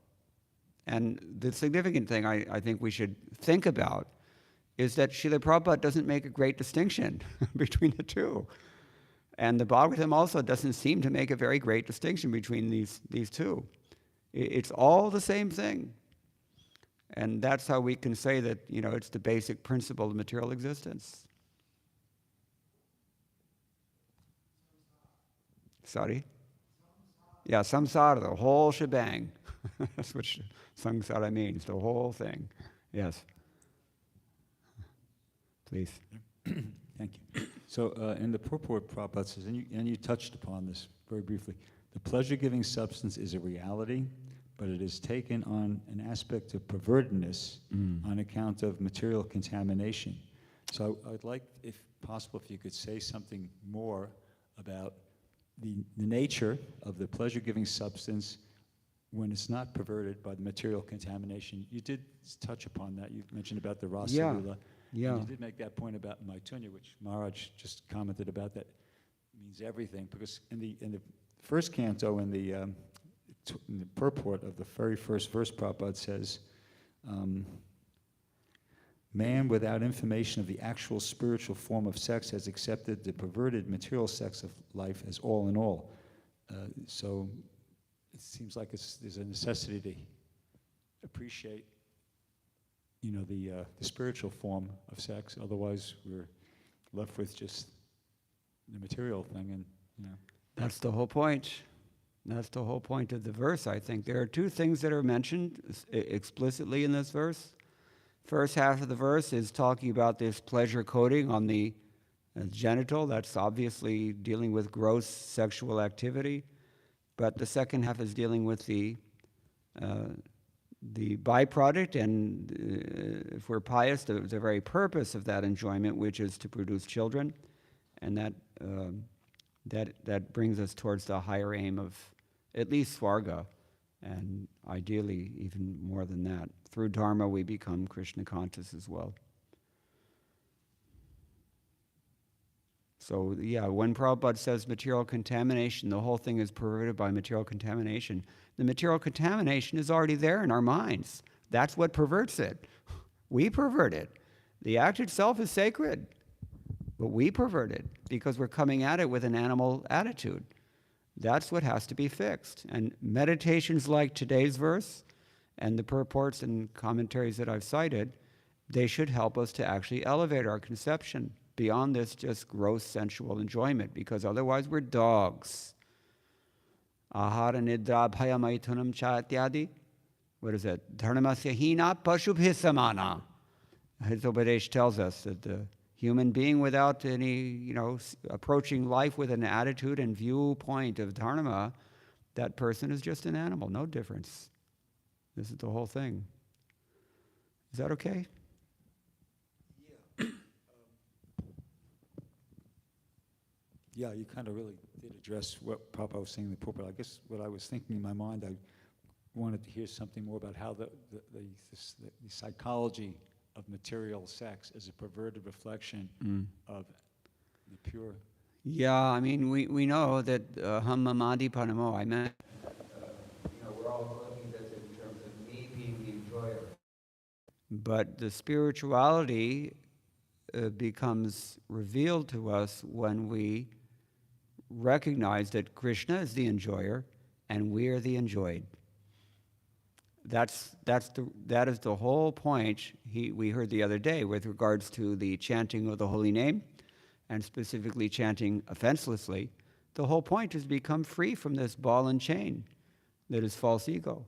And the significant thing I think we should think about is that Srila Prabhupada doesn't make a great distinction between the two. And the Bhagavatam also doesn't seem to make a very great distinction between these two. It's all the same thing. And that's how we can say that, it's the basic principle of material existence. Sorry? Yeah, samsara, the whole shebang. That's what samsara means, the whole thing. Yes. Please. Thank you. So in the purport, Prabhupada says, and you touched upon this very briefly, the pleasure-giving substance is a reality, but it is taken on an aspect of pervertedness on account of material contamination. So I would like, if possible, if you could say something more about the nature of the pleasure-giving substance when it's not perverted by the material contamination. You did touch upon that. You mentioned about the Rasa Lila. Yeah. And you did make that point about Maitunya, which Maharaj just commented about. That means everything, because in the first canto, in the purport of the very first verse, Prabhupada says, man without information of the actual spiritual form of sex has accepted the perverted material sex of life as all in all. So it seems like there's a necessity to appreciate, the spiritual form of sex. Otherwise, we're left with just the material thing, and That's the whole point. That's the whole point of the verse, I think. There are two things that are mentioned explicitly in this verse. First half of the verse is talking about this pleasure coating on the genital. That's obviously dealing with gross sexual activity. But the second half is dealing with the byproduct, and if we're pious, the very purpose of that enjoyment, which is to produce children. And that brings us towards the higher aim of at least Swarga, and ideally even more than that. Through Dharma, we become Krishna conscious as well. So yeah, when Prabhupada says material contamination, the whole thing is perverted by material contamination. The material contamination is already there in our minds. That's what perverts it. We pervert it. The act itself is sacred, but we pervert it because we're coming at it with an animal attitude. That's what has to be fixed. And meditations like today's verse and the purports and commentaries that I've cited they should help us to actually elevate our conception beyond this just gross sensual enjoyment, because otherwise we're dogs. Ahara nidra bhaya maithunam cha ityadi. What is that? Dharmasya hina pashubhi samana. His Upadesh tells us that the human being without any, approaching life with an attitude and viewpoint of dharma, that person is just an animal, no difference. This is the whole thing. Is that okay? Yeah, you kind of really did address what Prabhupada was saying in the purport. I guess what I was thinking in my mind, I wanted to hear something more about how the psychology of material sex is a perverted reflection of the pure. Yeah, I mean, we know that ham mamadi panamo, I meant, we're all looking at this in terms of me being the enjoyer. But the spirituality becomes revealed to us when we recognize that Krishna is the enjoyer and we are the enjoyed. That is the whole point we heard the other day with regards to the chanting of the holy name, and specifically chanting offenselessly. The whole point is to become free from this ball and chain that is false ego.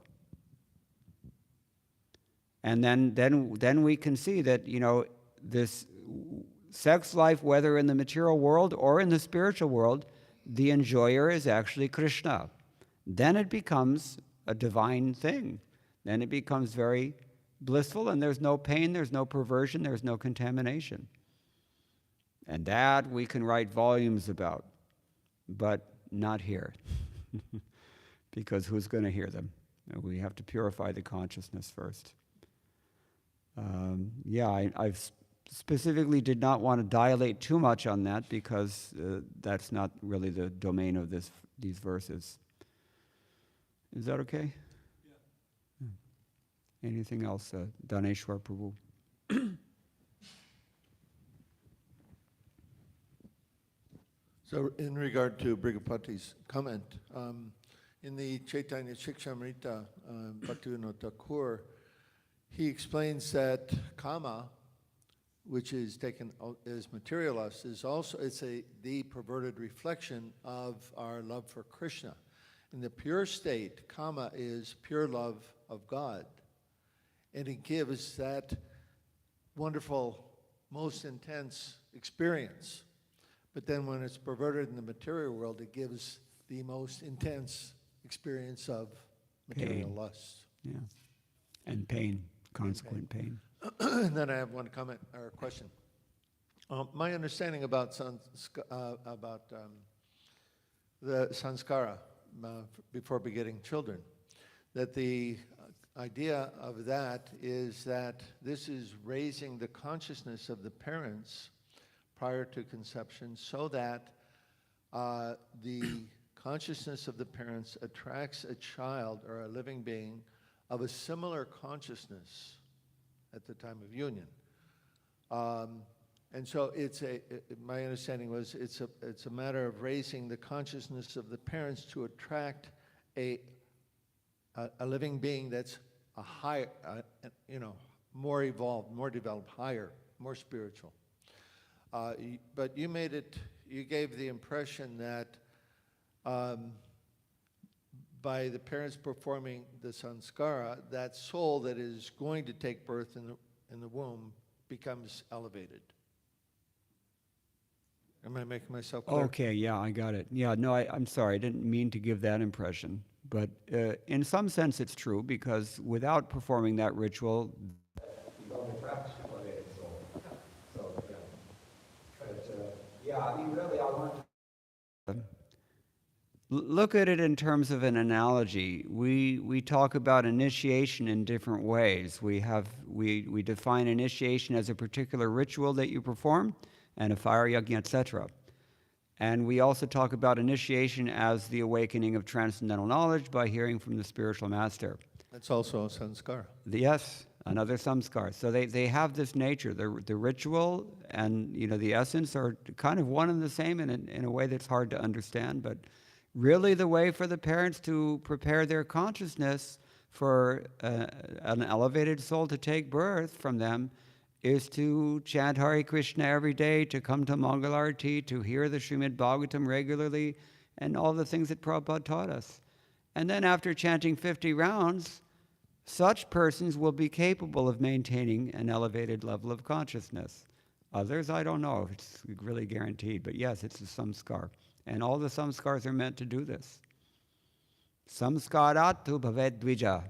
And then we can see that, this sex life, whether in the material world or in the spiritual world, the enjoyer is actually Krishna. Then it becomes a divine thing. Then it becomes very blissful, and there's no pain, there's no perversion, there's no contamination. And that we can write volumes about, but not here. Because who's going to hear them? We have to purify the consciousness first. I specifically did not want to dilate too much on that, because that's not really the domain of these verses. Is that okay? Yeah. Anything else? Daneshwar Prabhu. So in regard to Brigapati's comment, in the Chaitanya Shikshamrita, Bhaktivinoda Thakur, he explains that kama, which is taken as material lust, is also the perverted reflection of our love for Krishna. In the pure state, kama is pure love of God, and it gives that wonderful, most intense experience. But then when it's perverted in the material world, it gives the most intense experience of material lust. Yeah, and pain, consequent pain. And then I have one comment or question. My understanding about the sanskara before begetting children, that the idea of that is that this is raising the consciousness of the parents prior to conception, so that the consciousness of the parents attracts a child or a living being of a similar consciousness at the time of union. And so my understanding was it's a matter of raising the consciousness of the parents to attract a living being that's a higher, more evolved, more developed, higher, more spiritual. But you gave the impression that by the parents performing the sanskara, that soul that is going to take birth in the womb becomes elevated. Am I making myself clear? Okay, yeah, I got it. Yeah, no, I'm sorry, I didn't mean to give that impression. But in some sense it's true, because without performing that ritual, you don't attract elevated soul. So, yeah. But, I mean, really, I want to look at it in terms of an analogy. We talk about initiation in different ways. We define initiation as a particular ritual that you perform, and a fire yajna, etc. And we also talk about initiation as the awakening of transcendental knowledge by hearing from the spiritual master. That's also a sanskara. Yes, another samskar. So they have this nature. The ritual and the essence are kind of one and the same in a way that's hard to understand. But really, the way for the parents to prepare their consciousness for an elevated soul to take birth from them is to chant Hare Krishna every day, to come to Mangalarti, to hear the Srimad Bhagavatam regularly, and all the things that Prabhupada taught us. And then after chanting 50 rounds, such persons will be capable of maintaining an elevated level of consciousness. Others, I don't know if it's really guaranteed, but yes, it's a samskar. And all the samskars are meant to do this. Samskaratu bhavet dvija.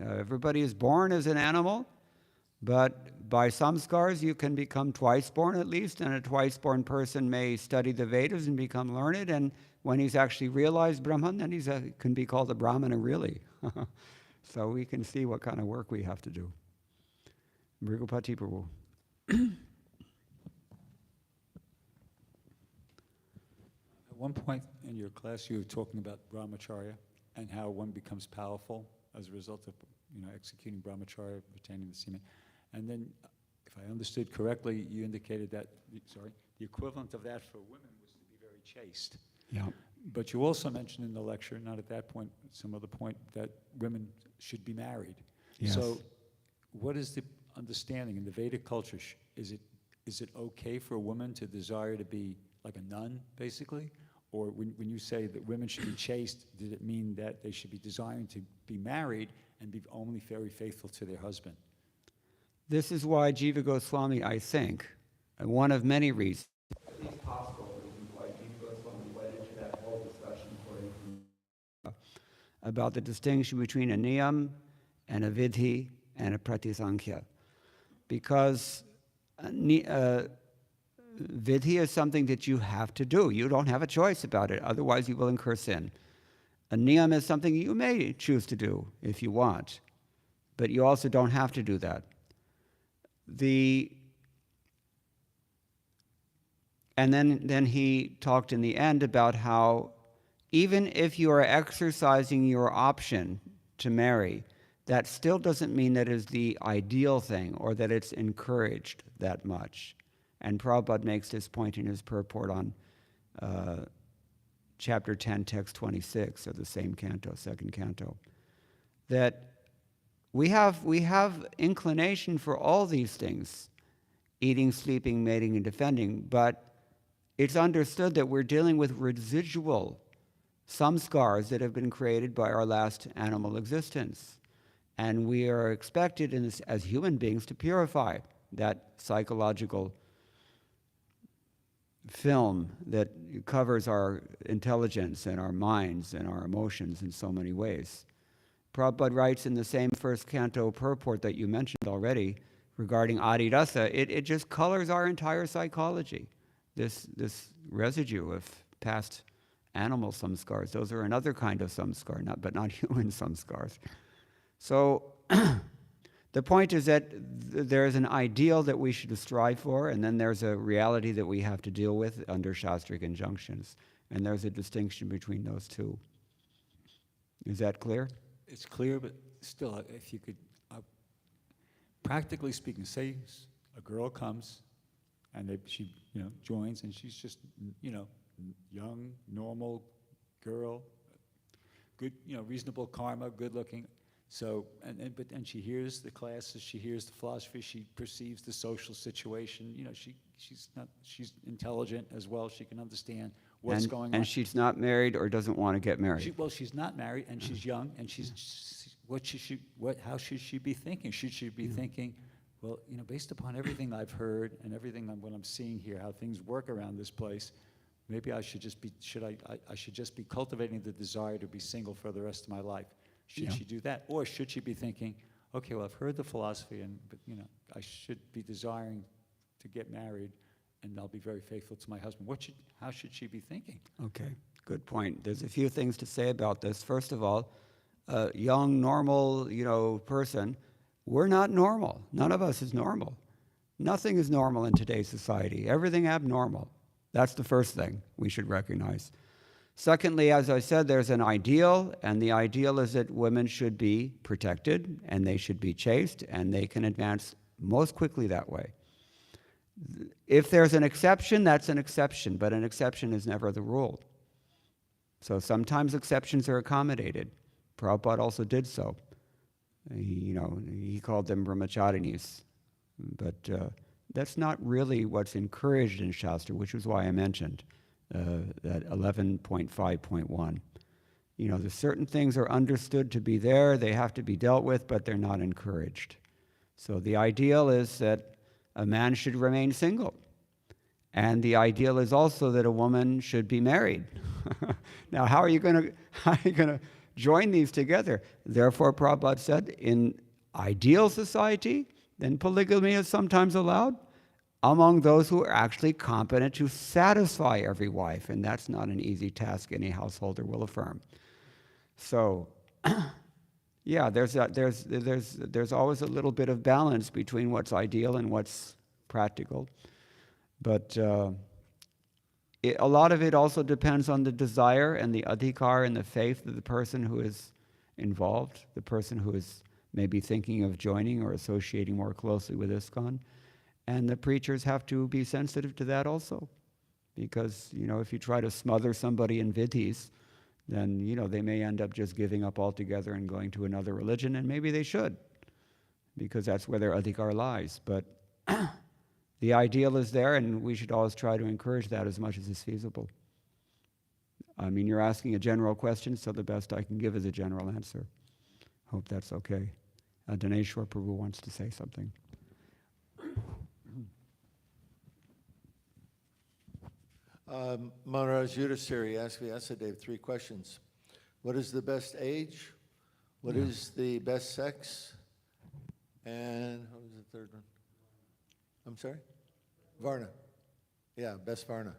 Everybody is born as an animal, but by samskars you can become twice born at least, and a twice born person may study the Vedas and become learned, and when he's actually realized Brahman, then he can be called a Brahmana really. So we can see what kind of work we have to do. Mrigupati Prabhu. At one point in your class, you were talking about brahmacharya and how one becomes powerful as a result of, executing brahmacharya, retaining the semen. And then, if I understood correctly, you indicated that, the equivalent of that for women was to be very chaste. Yeah. But you also mentioned in the lecture, not at that point, some other point, that women should be married. Yes. So what is the understanding in the Vedic culture? Is it okay for a woman to desire to be like a nun, basically? Or when you say that women should be chaste, did it mean that they should be desiring to be married and be only very faithful to their husband? This is why Jiva Goswami, I think, one of many reasons, at least possible reasons why Jiva Goswami went into that whole discussion about the distinction between a niyam and a vidhi and a pratisankhya. Because vidhi is something that you have to do. You don't have a choice about it, otherwise you will incur sin. A niyam is something you may choose to do if you want, but you also don't have to do that. And then he talked in the end about how even if you are exercising your option to marry, that still doesn't mean that is the ideal thing or that it's encouraged that much. And Prabhupada makes this point in his purport on chapter 10, text 26 of the same canto, second canto, that we have inclination for all these things, eating, sleeping, mating, and defending, but it's understood that we're dealing with residual samskars that have been created by our last animal existence. And we are expected as human beings to purify that psychological film that covers our intelligence and our minds and our emotions in so many ways. Prabhupada writes in the same first canto purport that you mentioned already regarding Adidasa, it just colors our entire psychology. This residue of past animal samskars, those are another kind of samskar, but not human samskars. So the point is that there's an ideal that we should strive for, and then there's a reality that we have to deal with under Shastric injunctions. And there's a distinction between those two. Is that clear? It's clear, but still, if you could, practically speaking, say a girl comes and she joins, and she's just young, normal girl, good, reasonable karma, good looking. So, but she hears the classes, she hears the philosophy, she perceives the social situation. She's intelligent as well. She can understand what's going on. And she's not married or doesn't want to get married. She's not married, and she's young, and how should she be thinking? Should she be thinking, well, based upon everything I've heard and everything what I'm seeing here, how things work around this place, maybe I should just be cultivating the desire to be single for the rest of my life. Should she do that? Or should she be thinking, okay, well, I've heard the philosophy, but I should be desiring to get married, and I'll be very faithful to my husband. How should she be thinking? Okay, good point. There's a few things to say about this. First of all, a young, normal, person, we're not normal. None of us is normal. Nothing is normal in today's society. Everything abnormal. That's the first thing we should recognize. Secondly, as I said, there's an ideal, and the ideal is that women should be protected, and they should be chaste, and they can advance most quickly that way. If there's an exception, that's an exception, but an exception is never the rule. So exceptions are accommodated. Prabhupada also did so. He called them brahmacharinis, But that's not really what's encouraged in Shastra, which is why I mentioned that 11.5.1. You know, the certain things are understood to be there, they have to be dealt with, but they're not encouraged. So the ideal is that a man should remain single. And the ideal is also that a woman should be married. Now, how are you going to join these together? Therefore, Prabhupada said, in ideal society, then polygamy is sometimes allowed among those who are actually competent to satisfy every wife, and that's not an easy task any householder will affirm. So, yeah, there's always a little bit of balance between what's ideal and what's practical, but a lot of it also depends on the desire and the adhikar and the faith of the person who is involved, the person who is maybe thinking of joining or associating more closely with ISKCON. And the preachers have to be sensitive to that also. Because, you know, if you try to smother somebody in vidhis, then, you know, they may end up just giving up altogether and going to another religion, and maybe they should, because that's where their adhikar lies. But the ideal is there, and we should always try to encourage that as much as is feasible. I mean, you're asking a general question, so the best I can give is a general answer. Hope that's okay. Dineshwar Prabhu wants to say something. Maharaj Yudhisthira asked Vyasadeva 3 questions. What is the best age? What is the best sex? And what was the third one? I'm sorry? Varna. Yeah, best Varna.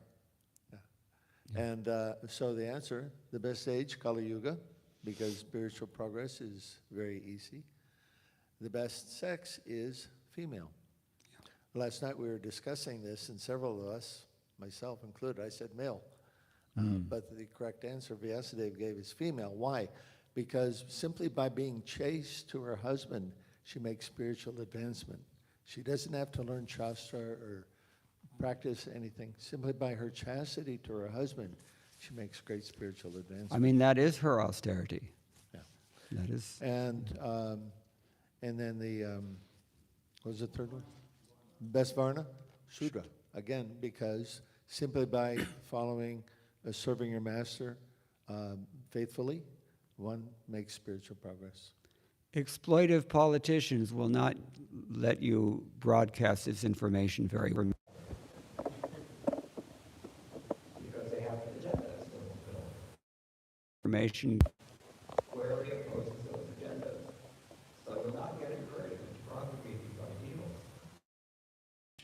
Yeah. And so the answer, the best age, Kali Yuga, because spiritual progress is very easy. The best sex is female. Last night we were discussing this, and several of us, myself included, I said male. But the correct answer Vyasadeva gave is female. Why? Because simply by being chaste to her husband, she makes spiritual advancement. She doesn't have to learn Shastra or practice anything. Simply by her chastity to her husband, she makes great spiritual advancement. I mean, that is her austerity. Yeah. That is. And then the, what was the third one? Best Varna? Shudra. Again, because simply by following, serving your master faithfully, one makes spiritual progress. Exploitive politicians will not let you broadcast this information very because they have agendas to fulfill. Information squarely opposes those agendas. So you'll not get encouragement to propagate these ideals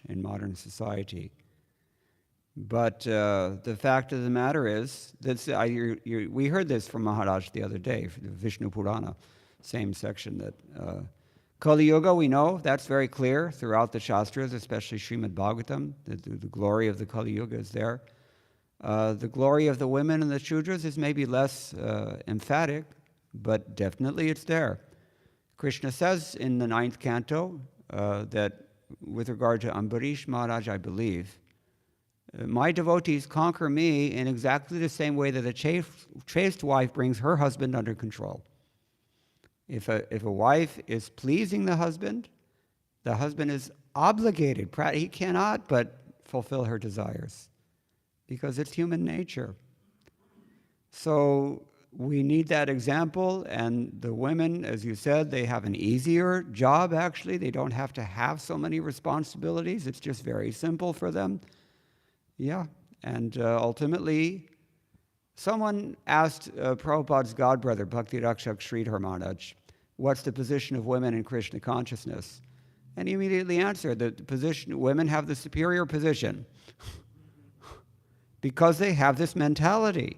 in modern society. But the fact of the matter is, we heard this from Maharaj the other day, from the Vishnu Purana, same section, that Kali Yuga, we know, that's very clear throughout the Shastras, especially Srimad Bhagavatam, the glory of the Kali Yuga is there. The glory of the women and the Shudras is maybe less emphatic, but definitely it's there. Krishna says in the 9th canto that with regard to Ambarish Maharaj, I believe, my devotees conquer me in exactly the same way that a chaste wife brings her husband under control. If a wife is pleasing the husband is obligated. He cannot but fulfill her desires because it's human nature. So we need that example, and the women, as you said, they have an easier job, actually. They don't have to have so many responsibilities. It's just very simple for them. Yeah, and ultimately, someone asked Prabhupada's godbrother, Bhakti Rakshak Sridhar Maharaj, what's the position of women in Krishna consciousness? And he immediately answered that the position, women have the superior position because they have this mentality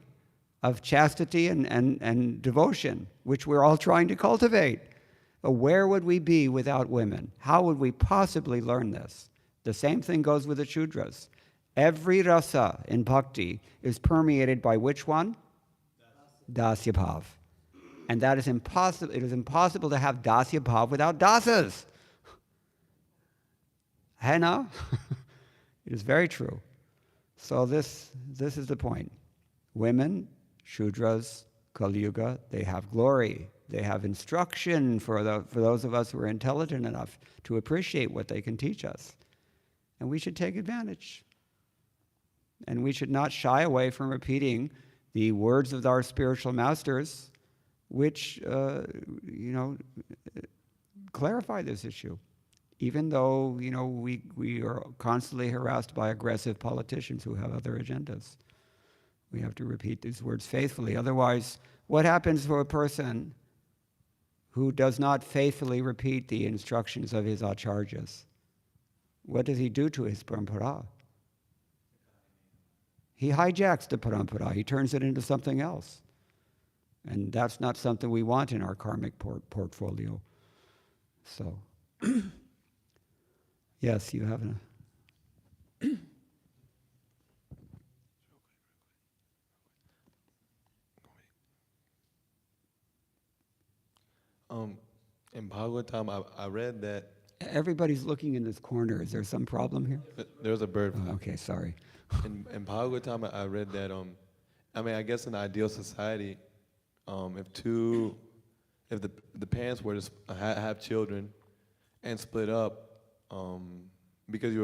of chastity and devotion, which we're all trying to cultivate. Where would we be without women? How would we possibly learn this? The same thing goes with the Shudras. Every rasa in bhakti is permeated by which one? Dasya bhav. And that is impossible. It is impossible to have dasya bhav without dasas. Hai na? It is very true. So this is the point. Women, Shudras, Kali Yuga, they have glory. They have instruction for those of us who are intelligent enough to appreciate what they can teach us. And we should take advantage. And we should not shy away from repeating the words of our spiritual masters, which, clarify this issue. Even though, we are constantly harassed by aggressive politicians who have other agendas. We have to repeat these words faithfully. Otherwise, what happens for a person who does not faithfully repeat the instructions of his acharyas? What does he do to his parampara? He hijacks the parampara. He turns it into something else. And that's not something we want in our karmic portfolio. So, yes, you have in Bhagavatam, I read that Everybody's looking in this corner. Is there some problem here? there's a bird. Oh, okay, sorry. In Bhagavatam, I read that, I guess in an ideal society, if the parents were to have children and split up, because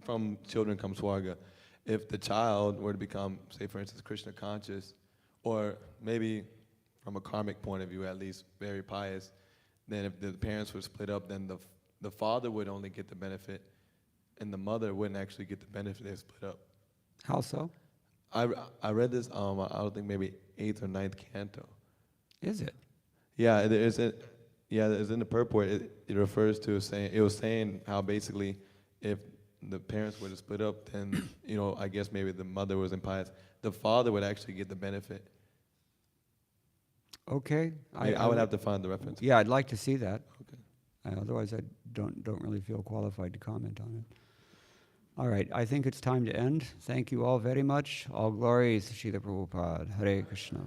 from children comes Swarga. If the child were to become, say for instance, Krishna conscious, or maybe from a karmic point of view at least, very pious, then if the parents were split up, then the father would only get the benefit, and the mother wouldn't actually get the benefit if split up. How so? I read this, I don't think maybe 8th or 9th canto. Is it? Yeah, it's in the purport. It refers to saying how basically if the parents were to split up, then I guess maybe the mother was impious. The father would actually get the benefit. Okay. I would have to find the reference. Yeah, I'd like to see that. Okay. Otherwise, I don't really feel qualified to comment on it. All right, I think it's time to end. Thank you all very much. All glories to Srila Prabhupada. Hare Krishna.